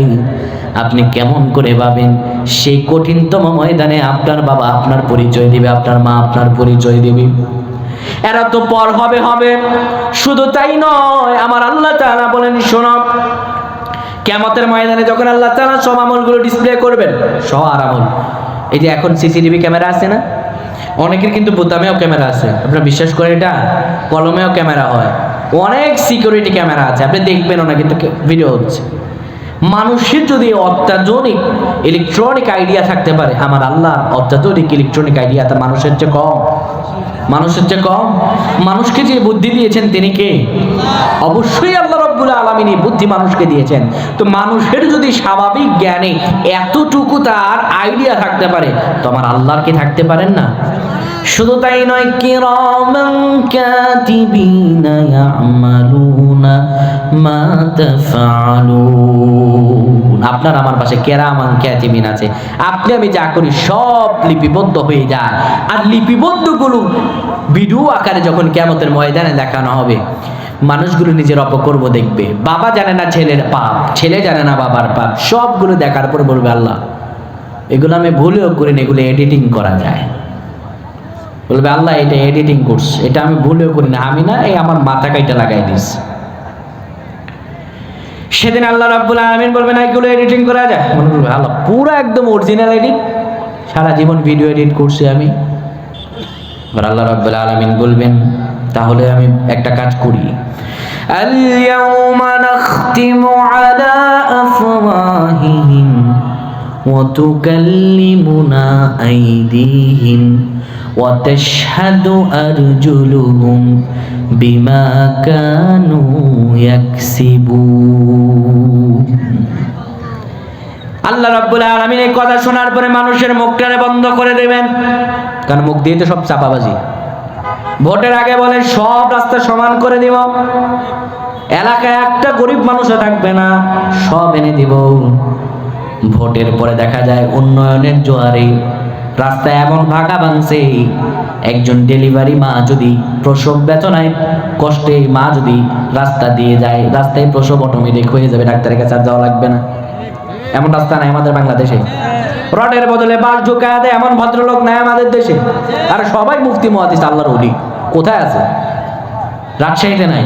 আপনি কেমন করে ভাবেন সেই কঠিনতম ময়দানে আপনার বাবা আপনার পরিচয় দিবে, আপনার মা আপনার পরিচয় দিবে? এরা তো পর হবে। শুধু তাই নয়, আমার আল্লাহ তাআলা বলেন শোনো, কিয়ামতের ময়দানে যখন আল্লাহ তাআলা সব আমলগুলো ডিসপ্লে করবেন, সব আমল, এই যে এখন সিসিটিভি ক্যামেরা আছে না, অনেকের কিন্তু বোতামেও ক্যামেরা আছে, আপনারা বিশ্বাস করেন? এটা কলমেও ক্যামেরা হয়, অনেক সিকিউরিটি ক্যামেরা আছে, আপনি দেখবেনও না কিন্তু ভিডিও হচ্ছে। মানুষের যদি অত্যাধুনিক ইলেকট্রনিক আইডিয়া থাকতে পারে, আমার আল্লাহ অত্যাধুনিক ইলেকট্রনিক আইডিয়া তা মানুষের চেয়ে কম। মানুষকে যে বুদ্ধি দিয়েছেন তিনি কে? অবশ্যই আল্লাহ রাব্বুল আলামিন বুদ্ধি মানুষকে দিয়েছেন। তো মানুষের যদি স্বাভাবিক জ্ঞানে এতটুকু তার আইডিয়া থাকতে পারে, তো আমার আল্লাহর কি থাকতে পারেন না? শুধু তাই নয়, কিরামান কাতিবিনা ইয়ামালুনা মা তাফআলুন, আপনার আমার পাশে কিরামান কাতিবিন আছে, আপনি আমি যা করি সব লিপিবদ্ধ হয়ে যায়। আর লিপিবদ্ধগুলো ভিডিও আকারে যখন কিয়ামতের ময়দানে দেখানো হবে, মানুষগুলো নিজের অপকর্ম দেখবে। বাবা জানে না ছেলের পাপ, ছেলে জানে না বাবার পাপ, সবগুলো দেখার পর বলবে আল্লাহ এগুলো আমি ভুলেও করি না, এগুলো এডিটিং করা যায়। বলবে আল্লাহ এটা এডিটিং করছে, এটা আমি ভুলেও করি না, আমি না, এই আমার মাথা কাইটা লাগাই দিস। সেদিন আল্লাহ রাব্বুল আলামিন বলবে না এগুলো এডিটিং করা যায়, মনে করবে আল্লাহ পুরো একদম অরিজিনাল এডিট, সারা জীবন ভিডিও এডিট করছি আমি। এবার আল্লাহ রাব্বুল আলামিন বলবেন তাহলে আমি একটা কাজ করি, আল-ইয়াউমা নাখতিমু আলা আফওয়াহিহিম ওয়া তুকাল্লিমুনা আইদিহিম ওয়া তাশহাদু আরজুলুহুম বিমা কানু ইয়াকসিবুন। আল্লাহ রাব্বুল আলামিন এই কথা শোনার পরে মানুষের মুখটারে বন্ধ করে দেবেন, কারণ মুখ দিয়ে তো সব চাপাবাজি। ভোটের আগে বলে সব রাস্তা সমান করে দিব, এলাকায় একটা গরিব মানুষও থাকবে না, সব এনে দিব। ভোটের পরে দেখা যায় উন্নয়নের জোয়ারে রাস্তা এমন ভাঙা ভাঙছে, একজন ডেলিভারি মা যদি প্রসব বেদনায় কষ্টে মা যদি রাস্তা দিয়ে যায়, রাস্তায় প্রসব অটোমেটিক হয়ে যাবে, ডাক্তারের কাছে আর যাওয়া লাগবে না। এমন রাস্তা নাই আমাদের বাংলাদেশে। রডের বদলে বাস ঢুকায় দেয় এমন ভদ্রলোক নাই আমাদের দেশে। আর সবাই মুফতি মুহাদ্দিস আল্লাহর ওলি। কোথায় আছে? রাজশাহীতে নাই,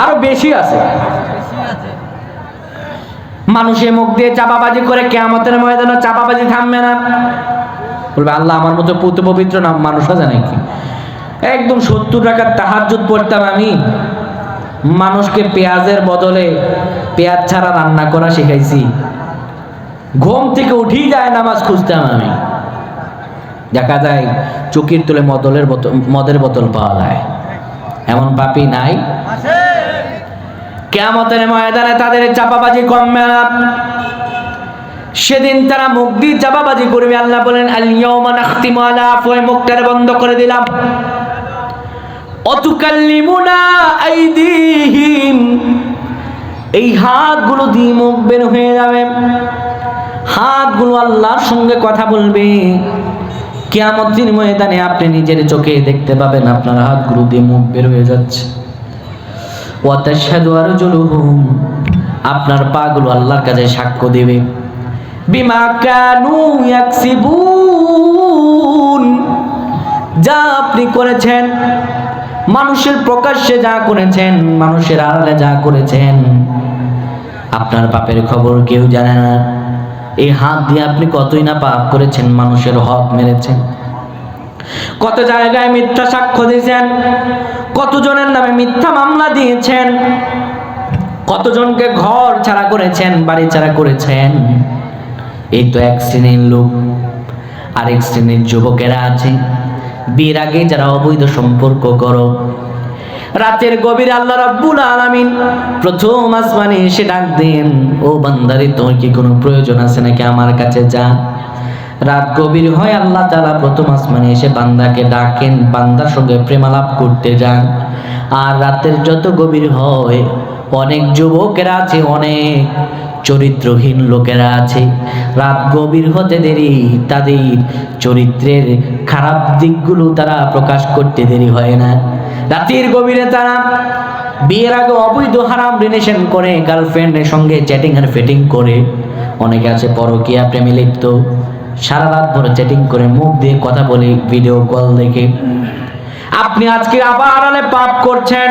আরো বেশি আছে। মানুষের মুখ দিয়ে চাপাবাজি করে কিয়ামতের ময়দানে চাপাবাজি থামবে না। বলবে আল্লাহ আমার মতো পুত পবিত্র নাম মানুষ আছে নাকি? একদম 70 টাকার তাহাজ্জুদ পড়তাম আমি, মানুষকে পেঁয়াজের বদলে পেঁয়াজ ছাড়া রান্না করা শিখাইছি। ঘুম থেকে উঠেই যায় নামাজ খুঁজতাম আমি। দেখা যায় চকির তুলে মদের বোতল পাওয়া যায়। এমন পাপী নাই? কিয়ামতের ময়দানে তাদের চাপাবাজি কমবে না। সেদিন তারা মুখ দিয়ে চাপাবাজি করবে। আল্লাহ বলেন আল ইয়াউমা নাখতিমু আলা আফওয়াহিহিম, মুখটা বন্ধ করে দিলাম। অতুকাল্লিমুনা আইদিহিম, এই হাতগুলো দিয়ে মুখ বের হয়ে যাবে। হাতগুলো আল্লাহর সঙ্গে কথা বলবে। কিয়ামতের ময়দানে আপনি নিজের চোখে দেখতে পাবেন আপনার হাতগুলো দিয়ে মুখ বের হয়ে যাচ্ছে। ওয়া তাশহাদু আরজুলুহুম, আপনার পাগুলো আল্লাহর কাছে সাক্ষ্য দেবে। বিমা কানু ইয়াকসিবুন, যা আপনি করেছেন, মানুষের প্রকাশ্যে যা করেছেন, মানুষের আড়ালে যা করেছেন, আপনার পাপের খবর কেউ জানে না। এই হাত দিয়ে আপনি কতই না পাপ করেছেন, মানুষের হক মেরেছেন, কত জায়গায় মিথ্যা সাক্ষ্য দিয়েছেন, কতজনের নামে মিথ্যা মামলা দিয়েছেন, কতজনকে ঘর ছাড়া করেছেন, বাড়ি ছাড়া করেছেন। এই তো এক শ্রেণীর লোক। আরেক শ্রেণীর যুবকেরা আছে, বিয়ের আগে যারা অবৈধ সম্পর্ক করো। রাতের গভীরে আল্লাহ রাব্বুল আলামিন প্রথম আসমানে এসে ডাক দেন, ও বান্দারে তোর কি কোনো প্রয়োজন আছে নাকি আমার কাছে যা। রাত গভীর হয়, আল্লাহ তাআলা প্রথম আসমানে এসে বান্দাকে ডাকেন, বান্দার সঙ্গে প্রেমালাপ করতে যান। আর রাতের যত গভীর হয়, অনেক যুবকেরা আছে, অনেক চরিত্রহীন লোকেরা আছে, রাত গভীর হতে দেরি তাদের চরিত্রের খারাপ দিকগুলো তারা প্রকাশ করতে দেরি হয় না। রাতের গভীরে তারা বিয়ের আগে অবৈধ হারাম রিলেশন করে, গার্লফ্রেন্ডের সঙ্গে চ্যাটিং আর ফেটিং করে। অনেকে আছে পরকীয়া প্রেমে লিপ্ত, সারা রাত ধরে চ্যাটিং করে, মুখ দিয়ে কথা বলে, ভিডিও কল দেখে। আপনি আজকে আবার আড়ালে পাপ করছেন,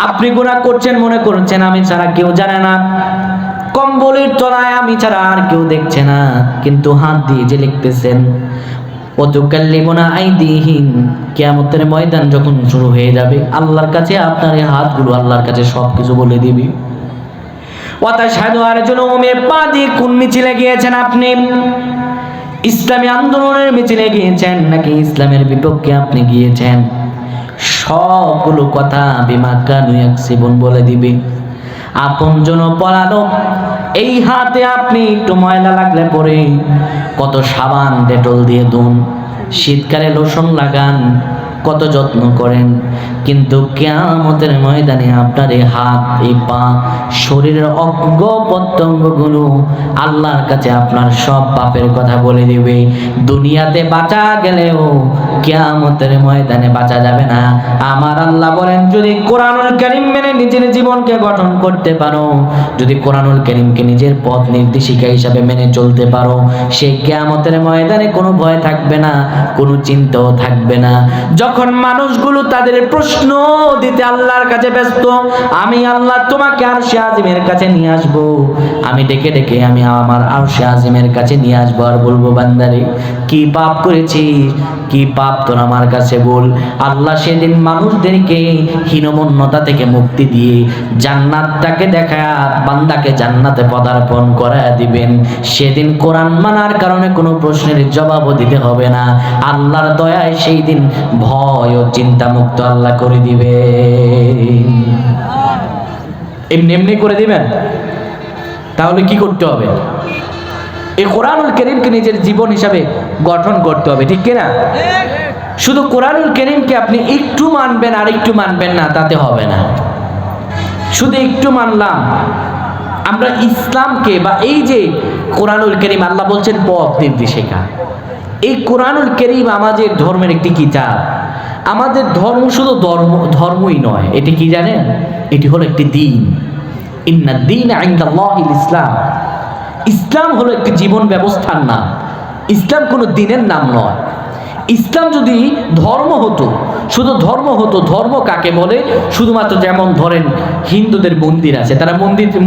আপনি গুনাহ করছেন, মনে করছেন আমি ছাড়া কেউ জানে না, কম্বলের তলায় আমি ছাড়া আর কেউ দেখছে না, কিন্তু হাত দিয়ে যে লিখতেছেন। ওয়াতুকাল্লিমুনা আইদিহিম, কিয়ামতের ময়দান যখন শুরু হয়ে যাবে, আল্লাহর কাছে আপনার এই হাতগুলো আল্লাহর কাছে সবকিছু বলে দিবে। ওয়া তাশহাদু আরজুলুহুম, পা দিয়ে কোন মিছিলে গিয়েছেন আপনি? ইসলামী আন্দোলনের মিছিলে গিয়েছেন নাকি ইসলামের বিপক্ষে আপনি গিয়েছেন? সবগুলো কথা বিমা কানু ইয়াকসিবুন বলে দিবে। আপনজন পলানো, এই হাতে আপনি একটু ময়লা লাগলে পরে কত সাবান ডেটল দিয়ে ধুন, শীতকালে লোশন লাগান, কত যত্ন করেন, কিন্তু কিয়ামতের ময়দানে আপনার এই হাত, এই পা, শরীরের অঙ্গ প্রত্যঙ্গগুলো আল্লাহর কাছে আপনার সব পাপের কথা বলে দিবে। দুনিয়াতে বাঁচা গেলেও কিয়ামতের ময়দানে বাঁচা যাবে না। আমার আল্লাহ বলেন, যদি কোরআনুল কারীম মেনে নিজের জীবনকে গঠন করতে পারো, যদি কোরআনুল কারীমকে নিজের পথ নির্দেশিকা হিসাবে মেনে চলতে পারো, সেই কিয়ামতের ময়দানে কোনো ভয় থাকবে না, কোনো চিন্তাও থাকবে না। যখন মানুষগুলো তাদের প্রশ্ন দিতে আল্লাহর কাছে ব্যস্ত, আমি আল্লাহ তোমাকে আরশে আজিমের কাছে নিয়ে আসবো, আমি ডেকে ডেকে আমি আমার আরশে আজিমের কাছে নিয়ে আসবো, আর বলবো বান্দারে কি পাপ করেছিস, কি পাপ তোর আমার কাছে বল। আল্লাহ সেদিন মানুষদেরকে হীনমন্যতা থেকে মুক্তি দিয়ে জান্নাতটাকে দেখা, বান্দাকে জান্নাতে পদার্পণ করায় দিবেন। সেদিন কোরআন মানার কারণে কোনো প্রশ্নের জবাবও দিতে হবে না। আল্লাহর দয়ায় সেই দিন ভয় ও চিন্তা মুক্ত আল্লাহ করে দিবে। এমনি এমনি করে দিবেন? তাহলে কি করতে হবে? এই কোরআনুল কারীমকে নিজের জীবন হিসাবে গঠন করতে হবে, ঠিক কিনা? শুধু কোরআনুল কারীমকে আপনি একটু মানবেন আর একটু মানবেন না, তাতে হবে না। শুধু একটু মানলাম, আমরা ইসলামকে বা এই যে কোরআনুল কারীম, আল্লাহ বলছেন পথ নির্দেশিকা, এই কোরআনুল কারীম আমাদের ধর্মের একটি কিতাব। আমাদের ধর্ম শুধু ধর্মই নয়, এটি কি জানেন? এটি হলো একটি দিন। ইন্নাদ দীনা ইনদাল্লাহিল ইসলাম। ইসলাম হলো একটি জীবন ব্যবস্থার নাম। ইসলাম কোনো দিনের নাম নয়। ইসলাম যদি ধর্ম হতো, শুধু ধর্ম হতো, ধর্ম কাকে বলে? শুধুমাত্র যেমন ধরেন হিন্দুদের মন্দির আছে, তারা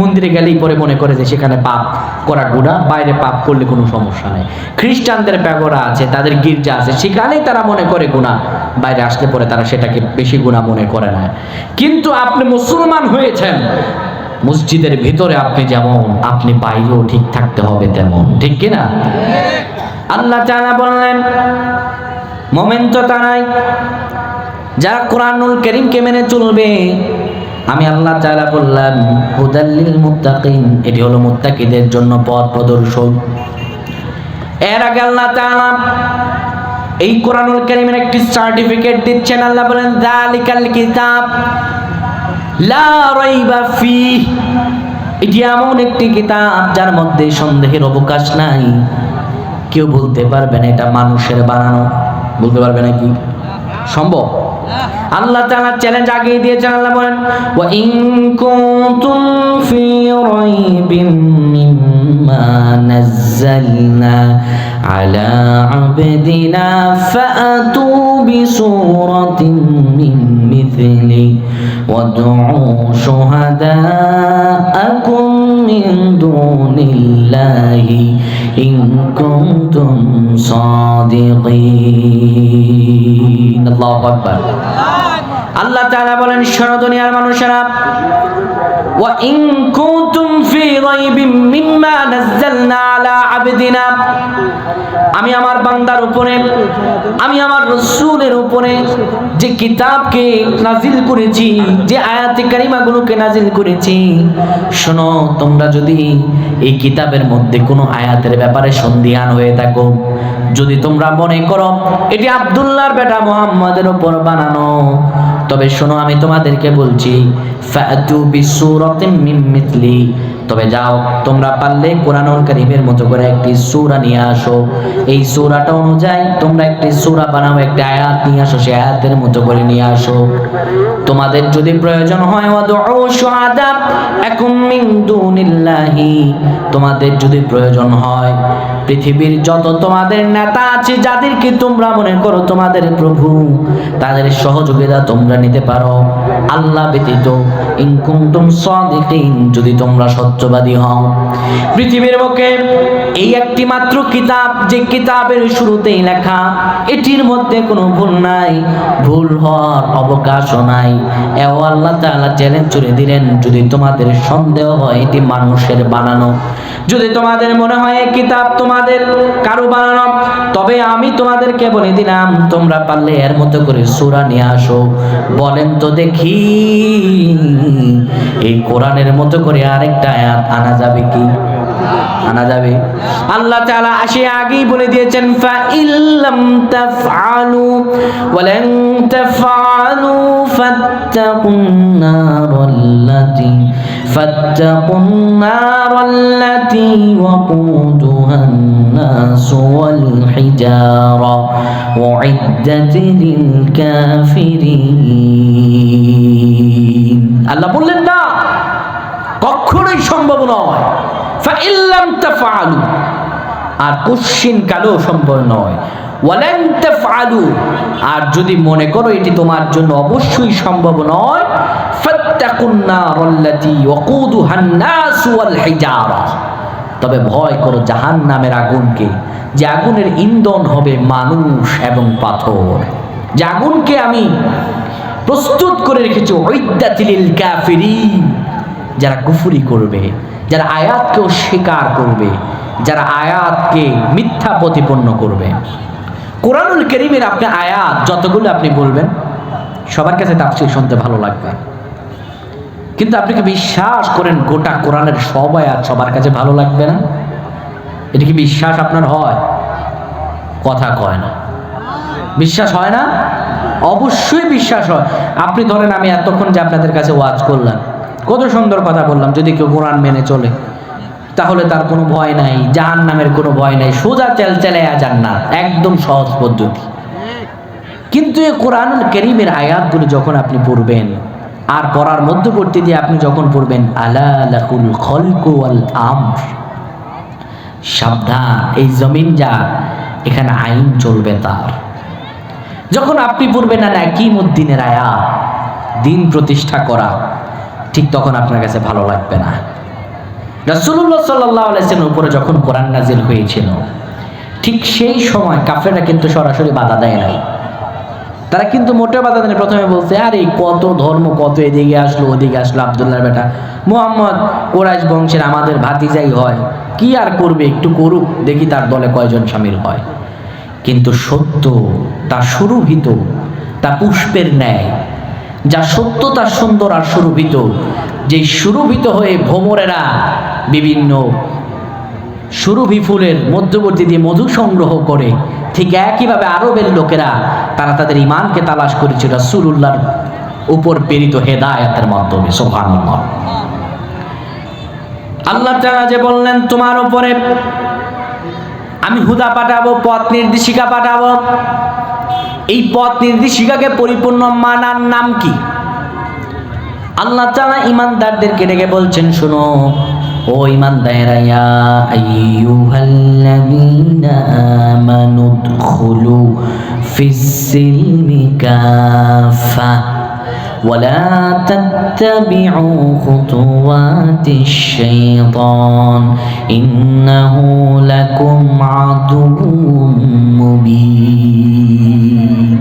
মন্দিরে গেলেই পরে মনে করে যে সেখানে পাপ করা গুনাহ, বাইরে পাপ করলে কোনো সমস্যা নেই। খ্রিস্টানদের প্যাগোরা আছে, তাদের গির্জা আছে, সেখানেই তারা মনে করে গুনাহ, বাইরে আসলে পরে তারা সেটাকে বেশি গুনাহ মনে করে না। কিন্তু আপনি মুসলমান হয়েছেন, মসজিদের ভিতরে আপনি যেমন, আপনি বাইরেও ঠিক থাকতে হবে তেমন, ঠিক কিনা? আল্লাহ তাআলা বললেন মুমিন তো তারাই যারা কোরআনুল কারীমকে মেনে চলবে। আমি আল্লাহ তাআলা বললাম হুদাল লিল মুত্তাকিন, এটি হলো মুত্তাকিদের জন্য পথ প্রদর্শক। এর আগে আল্লাহ তাআলা এই কোরআনুল কারীমের একটি সার্টিফিকেট দিচ্ছেন। আল্লাহ বলেন যালিকাল কিতাব লা রাইবা ফিহ, এটি এমন একটি কিতাব যার মধ্যে সন্দেহের অবকাশ নাই। কেউ বলতে পারবে না এটা মানুষের বানানো, বলতে পারবে না? কি সম্ভব? আল্লাহ তাআলা চ্যালেঞ্জ আগেই দিয়েছেন। আল্লাহ বলেন ওয়া ইন কুনতুম ফি রাইবিম মিম্মা নাযালনা আলা আবদিনা ফাআতু বিসূরাতিন মিন মিথলি ওয়াদউ শুহাদাআকুম মিন দুনিল্লাহি ইন কুনতুম সাদিকিন। আল্লাহু আকবার। আল্লাহ তাআলা বলেন শোনো দুনিয়ার মানুষেরা, ওয়া ইন কুনতুম ফি রাইবিম মিম্মা নাযালনা আলা আবদিনা, আমি আমার বান্দার উপরে, আমি আমার রাসূলের উপরে যে কিতাবকে নাজিল করেছি, যে আয়াতে কারিমাগুলোকে নাজিল করেছি, শোনো তোমরা যদি এই কিতাবের মধ্যে কোনো আয়াতের ব্যাপারে সন্দিহান হয়ে থাকো, যদি তোমরা মনে করো এটি আব্দুল্লাহর বেটা মুহাম্মাদের উপর বানানো, তবে শোনো আমি তোমাদেরকে বলছি ফাতু বিসূরাতিন মিন মিথলি, তবে যাও তোমরা পারলে কোরআনুল কারীমের মতো করে একটি সূরা নিয়ে আসো, এই সূরাটা অনুযায়ী তোমরা একটি সূরা বানাও, একটা আয়াত নিয়ে আসো, সেই আয়াতের মতো করে নিয়ে আসো। তোমাদের যদি প্রয়োজন হয় ওয়াদউ শুহাদাআকুম মিন দুনিল্লাহি, তোমাদের যদি প্রয়োজন হয় পৃথিবীর যত তোমাদের নেতা আছে, যাদেরকে তোমরা মনে করো তোমাদের প্রভু, তাদের সহযোগিতা তোমরা নিতে পারো আল্লাহ ব্যতীত, ইন কুনতুম সাদিকিন, যদি তোমরা সত্যবাদী হও। পৃথিবীর বুকে এই একটি মাত্র কিতাব, যে কিতাবের শুরুতেই লেখা এটির মধ্যে কোনো ভুল নাই, ভুল হওয়ার অবকাশও নাই। এও আল্লাহ তাআলা চ্যালেঞ্জ ছুড়ে দিলেন, যদি তোমাদের সন্দেহ হয় এটি মানুষের বানানো, যদি তোমাদের মনে হয় এই কিতাব তোমাদের কারো বানানো, তবে আমি তোমাদেরকে বলে দিলাম তোমরা পারলে এর মতো করে সূরা নিয়ে আসো। বলেন তো দেখি এই কোরআনের মতো করে আরেকটা আয়াত আনা যাবে কি? আনা যাবে? আল্লাহ তাআলা আসে আগেই বলে দিয়েছেন ফা ইল্লাম তাফআলু ওয়া লান তাফআলু ফাত্তাকুন নারাল্লাতী ওয়াকুদুহান নাস ওয়াল হিজারা উইদ্দাত লিল কাফিরিন। আল্লাহ বললেন না, কখনোই সম্ভব নয়। ফাইল্লাম তাফআলু, আর কোশ্চিন কালেও সম্ভব নয়। ওয়ালান তাফআলু, আর যদি মনে করো এটি তোমার জন্য অবশ্যই সম্ভব নয়, ফাত্তাকুন নারাল্লাতী ওয়াকুদুহান নাস ওয়াল হিজারা, তবে ভয় করো জাহান্নামের আগুনকে, যে আগুনের ইন্ধন হবে মানুষ এবং পাথর, যে আগুনকে আমি প্রস্তুত করে রেখেছি উইদ্দাত লিল কাফিরিন, যারা কুফরি করবে, যারা আয়াতকে অস্বীকার করবে, যারা আয়াতকে মিথ্যা প্রতিপন্ন করবে। কোরআনুল কারীমের আপনি আয়াত যতগুলো আপনি বলবেন, সবার কাছে তাফসীর শুনতে ভালো লাগবে, কিন্তু আপনি কি বিশ্বাস করেন গোটা কোরআনের সব আয়াত সবার কাছে ভালো লাগবে না? এটা কি বিশ্বাস আপনার হয়? কথা কয় না। বিশ্বাস হয় না? অবশ্যই বিশ্বাস হয়। আপনি ধরেন আমি এতক্ষণ যে আপনাদের কাছে ওয়াজ করলাম, কত সুন্দর কথা বললাম, যদি কেউ কোরআন মেনে চলে তাহলে তার কোনো ভয় নাই, জাহান্নামের কোনো ভয় নাই, সোজা চেলচেলায়া জান্নাত, একদম সহজ পদ্ধতি। কিন্তু এই কোরআনুল কারীমের আয়াতগুলো যখন আপনি পড়বেন আর পড়ার মধ্যবর্তী দিয়ে আপনি যখন পড়বেন আলা লাহুল খলকু ওয়াল আমর, সাবধান এই জমিন যা, এখানে আইন চলবে তার। যখন আপনি পড়বেন না নাকিমুদ্দিনের আয়াত, দিন প্রতিষ্ঠা করা, ঠিক তখন আপনার কাছে ভালো লাগবে না। রাসূলুল্লাহ সাল্লাল্লাহু আলাইহি ওয়াসাল্লামের উপরে যখন কোরআন নাজিল হয়েছিল, ঠিক সেই সময় কাফেররা কিন্তু সরাসরি বাধা দেয় নাই। তারা কিন্তু মোটেও বাধা দেয় না। প্রথমে বলছে আরে কত ধর্ম, কত এদিকে আসলো ওদিকে আসলো, আব্দুল্লাহর বেটা মুহাম্মদ কুরাইশ বংশের আমাদের ভাতিজাই হয়, কি আর করবে, একটু করুক দেখি তার দলে কয়জন শামিল হয়। কিন্তু সত্য তা সুরভিত, তা পুষ্পের ন্যায়, যা সত্য তা সুন্দর আর সুরভিত, যে সুরভিত হয়ে ভ্রমরেরা বিভিন্ন সুরভি ফুলের মধ্যবর্তী দিয়ে মধু সংগ্রহ করে, ঠিক একইভাবে আরবের লোকেরা তারা তাদের ঈমানকে তালাশ করেছিল রাসূলুল্লাহর উপর প্রেরিত হেদায়েতের মাধ্যমে। সুবহানাল্লাহ। আল্লাহ তাআলা যে বললেন তোমার উপরে আমি হুদা পাঠাবো, পথ নির্দেশিকা পাঠাবো, এই পথ নির্দেশিকাকে পরিপূর্ণ মানার নাম কি? আল্লাহ তাআলা ঈমানদারদেরকে ডেকে বলছেন শোনো ও ঈমানদারেরা, ইয়া আইয়ুহাল্লাযীনা আমানু দুখুলু ফিস-সিলমি কাফা ওয়ালা তাত্তাবিউ খুতুওয়াতিশ শাইতান ইন্নাহু লাকুম আদুউম মুবিন।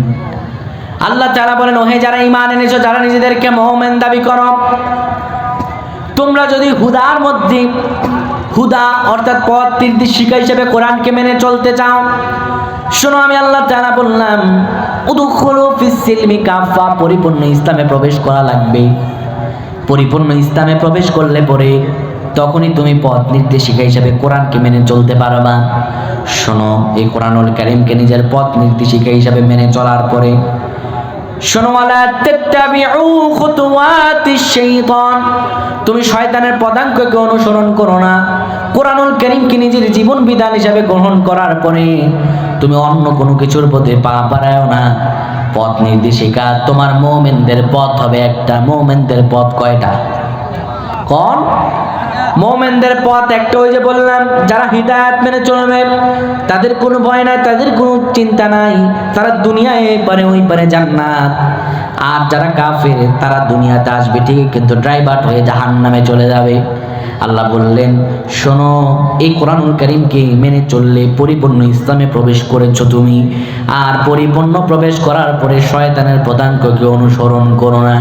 আল্লাহ তাআলা বলেন ওহে যারা ঈমান এনেছো, যারা নিজেদেরকে মুমিন দাবি করো, তোমরা যদি হুদার মধ্যে, হুদা অর্থাৎ পথ নির্দেশিকা হিসেবে কোরআনকে মেনে চলতে চাও, শোনো আমি আল্লাহ তাআলা বললাম উদখুলু ফিস-সিলমি কাফা, পরিপূর্ণ ইসলামে প্রবেশ করা লাগবে। পরিপূর্ণ ইসলামে প্রবেশ করলে পরে তখনই তুমি পথ নির্দেশিকা হিসেবে কোরআনকে মেনে চলতে পারবা। শোনো এই কোরআনুল কারীমকে নিজের পথ নির্দেশিকা হিসেবে মেনে চলার পরে শোনো ওয়ালা তাত্তাবিউ খুতুওয়াতিশ শাইতান, তুমি শয়তানের পদাঙ্ককে অনুসরণ করো না। কোরআনুল কারীমকে নিজের জীবন বিধান হিসেবে গ্রহণ করার পরে তুমি অন্য কোনো কিছুর পথে পা বাড়ায়ও না। পথ নির্দেশিকা তোমার মুমিনদের পথ হবে একটা। মুমিনদের পথ কয়টা? কোন মুমিনদের পথ একটা? ওই যে বললাম যারা হিদায়াত মেনে চলবে তাদের কোনো ভয় নাই, তাদের কোনো চিন্তা নাই, তারা দুনিয়ায় এপারে ওই পারে জান্নাত। আর যারা কাফের তারা দুনিয়াতে আসবে ঠিকই, কিন্তু ড্রাইভার হয়ে জাহান্নামে চলে যাবে। আল্লাহ বললেন শোনো এই কোরআনুল কারীমকে মেনে চললে পরিপূর্ণ ইসলামে প্রবেশ করেছো তুমি, আর পরিপূর্ণ প্রবেশ করার পরে শয়তানের পদাঙ্ককে অনুসরণ করো না।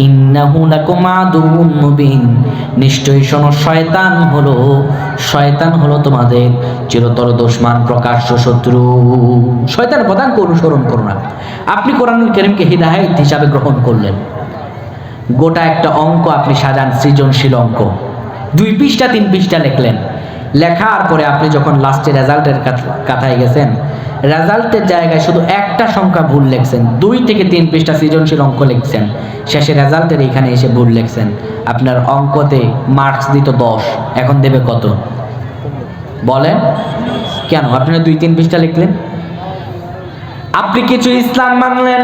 ইন্নাহু লাকুম আদুউম মুবিন, নিশ্চয়ই শোনো শয়তান হলো তোমাদের চিরতর দুশমন, প্রকাশ্য শত্রু। শয়তানের পদাঙ্ক অনুসরণ করো না। আপনি কোরআনুল কারীমকে হিদায়াত হিসাবে গ্রহণ করলেন, গোটা একটা অঙ্ক আপনি সাজান, সৃজনশীল অঙ্ক, 2 পৃষ্ঠা 3 পৃষ্ঠা লিখলেন। লেখার পরে আপনি যখন লাস্টে রেজাল্টের কাথায় গেছেন, রেজাল্টের জায়গায় শুধু একটা সংখ্যা ভুল লিখছেন, 2 থেকে 3 পৃষ্ঠা সৃজনশীল অঙ্ক লিখছেন, শেষে রেজাল্টের এখানে এসে ভুল লিখছেন, আপনার অঙ্কতে মার্কস দিত 10, এখন দেবে কত বলেন? কেন? আপনারা 2-3 পৃষ্ঠা লিখলেন। আপনি কিছু ইসলাম মানলেন,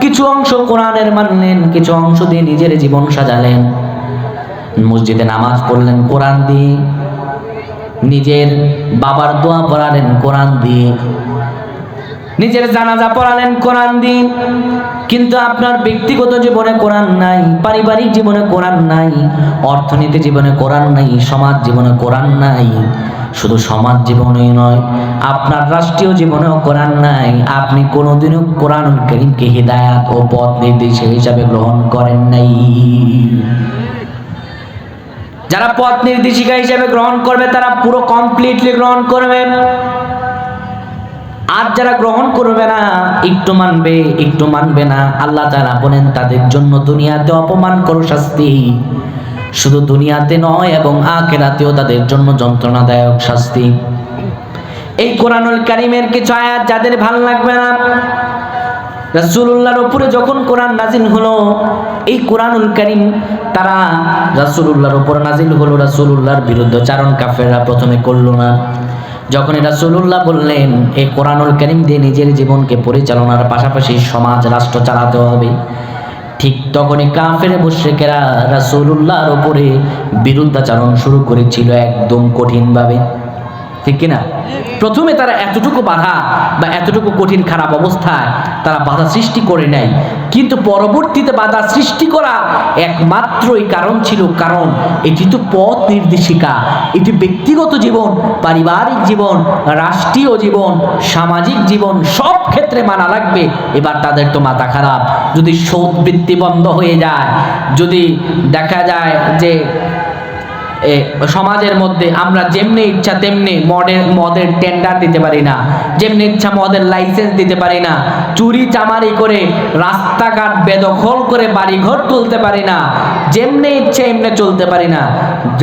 কিছু অংশ কোরআনের মানলেন, কিছু অংশ দিয়ে নিজের জীবন সাজালেন, মসজিদে নামাজ পড়লেন কোরআন দিয়ে, নিজের বাবার দোয়া পড়ালেন কোরআন দিয়ে, নিজের জানাজা পড়ালেন কোরআন দিয়ে, কিন্তু আপনার ব্যক্তিগত জীবনে কোরআন নাই, পারিবারিক জীবনে কোরআন নাই, অর্থনীতি জীবনে কোরআন নাই, সমাজ জীবনে কোরআন নাই। শুধু সমাজ জীবনেই নয়, আপনার রাষ্ট্রীয় জীবনেও কোরআন নাই। আপনি কোনোদিনও কোরআনুল কারীমকে হিদায়াত ও পথ নির্দেশক হিসাবে গ্রহণ করেন নাই। যারা পথ নির্দেশিকা হিসেবে গ্রহণ করবে তারা পুরো কমপ্লিটলি গ্রহণ করবে, আর যারা গ্রহণ করবে না, একটু মানবে না, আল্লাহ তাআলা বলেন তাদের জন্য দুনিয়াতে অপমানকর শাস্তি, শুধু দুনিয়াতে নয় এবং আখিরাতেও তাদের জন্য যন্ত্রণাদায়ক শাস্তি। এই কোরআনুল কারীমের কিছু আয়াত যাদের ভালো লাগবে না, রাসূলুল্লাহর উপরে যখন কোরআন নাজিল হলো, এই কোরআনুল কারীম তারা রাসূলুল্লাহর উপর নাজিল হলো, রাসূলুল্লাহর বিরুদ্ধাচরণ কাফেররা প্রথমে করলো না। যখন রাসূলুল্লাহ বললেন এই কোরআনুল কারীম দিয়ে নিজের জীবনকে পরিচালনার পাশাপাশি সমাজ রাষ্ট্র চালাতে হবে, ঠিক তখনই কাফের মুশরিকেরা রাসূলুল্লাহর উপরে বিরুদ্ধাচরণ শুরু করেছিল একদম কঠিনভাবে, ঠিক কিনা? প্রথমে তারা এতটুকু বাধা বা এতটুকু কঠিন খারাপ অবস্থায় তারা বাধা সৃষ্টি করে নাই, কিন্তু পরবর্তীতে বাধা সৃষ্টি করা একমাত্রই কারণ ছিল, কারণ এটি তো পথ নির্দেশিকা, এটি ব্যক্তিগত জীবন, পারিবারিক জীবন, রাষ্ট্রীয় জীবন, সামাজিক জীবন, সব ক্ষেত্রে মানা লাগবে। এবার তাদের তো মাথা খারাপ, যদি সৌদ বৃত্তি বন্ধ হয়ে যায়, যদি দেখা যায় যে সমাজের মধ্যে আমরা যেমনি ইচ্ছা তেমনি মদের টেন্ডার দিতে পারি না, যেমনি ইচ্ছা মদের লাইসেন্স দিতে পারি না, চুরি চামারি করে রাস্তাঘাট বেদখল করে বাড়িঘর তুলতে পারি না, যেমনি ইচ্ছে এমনি চলতে পারি না,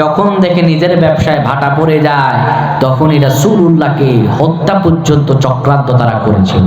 যখন দেখে নিজের ব্যবসায় ভাটা পড়ে যায় তখন রাসূলুল্লাহকে হত্যা পর্যন্ত চক্রান্ত তারা করেছিল।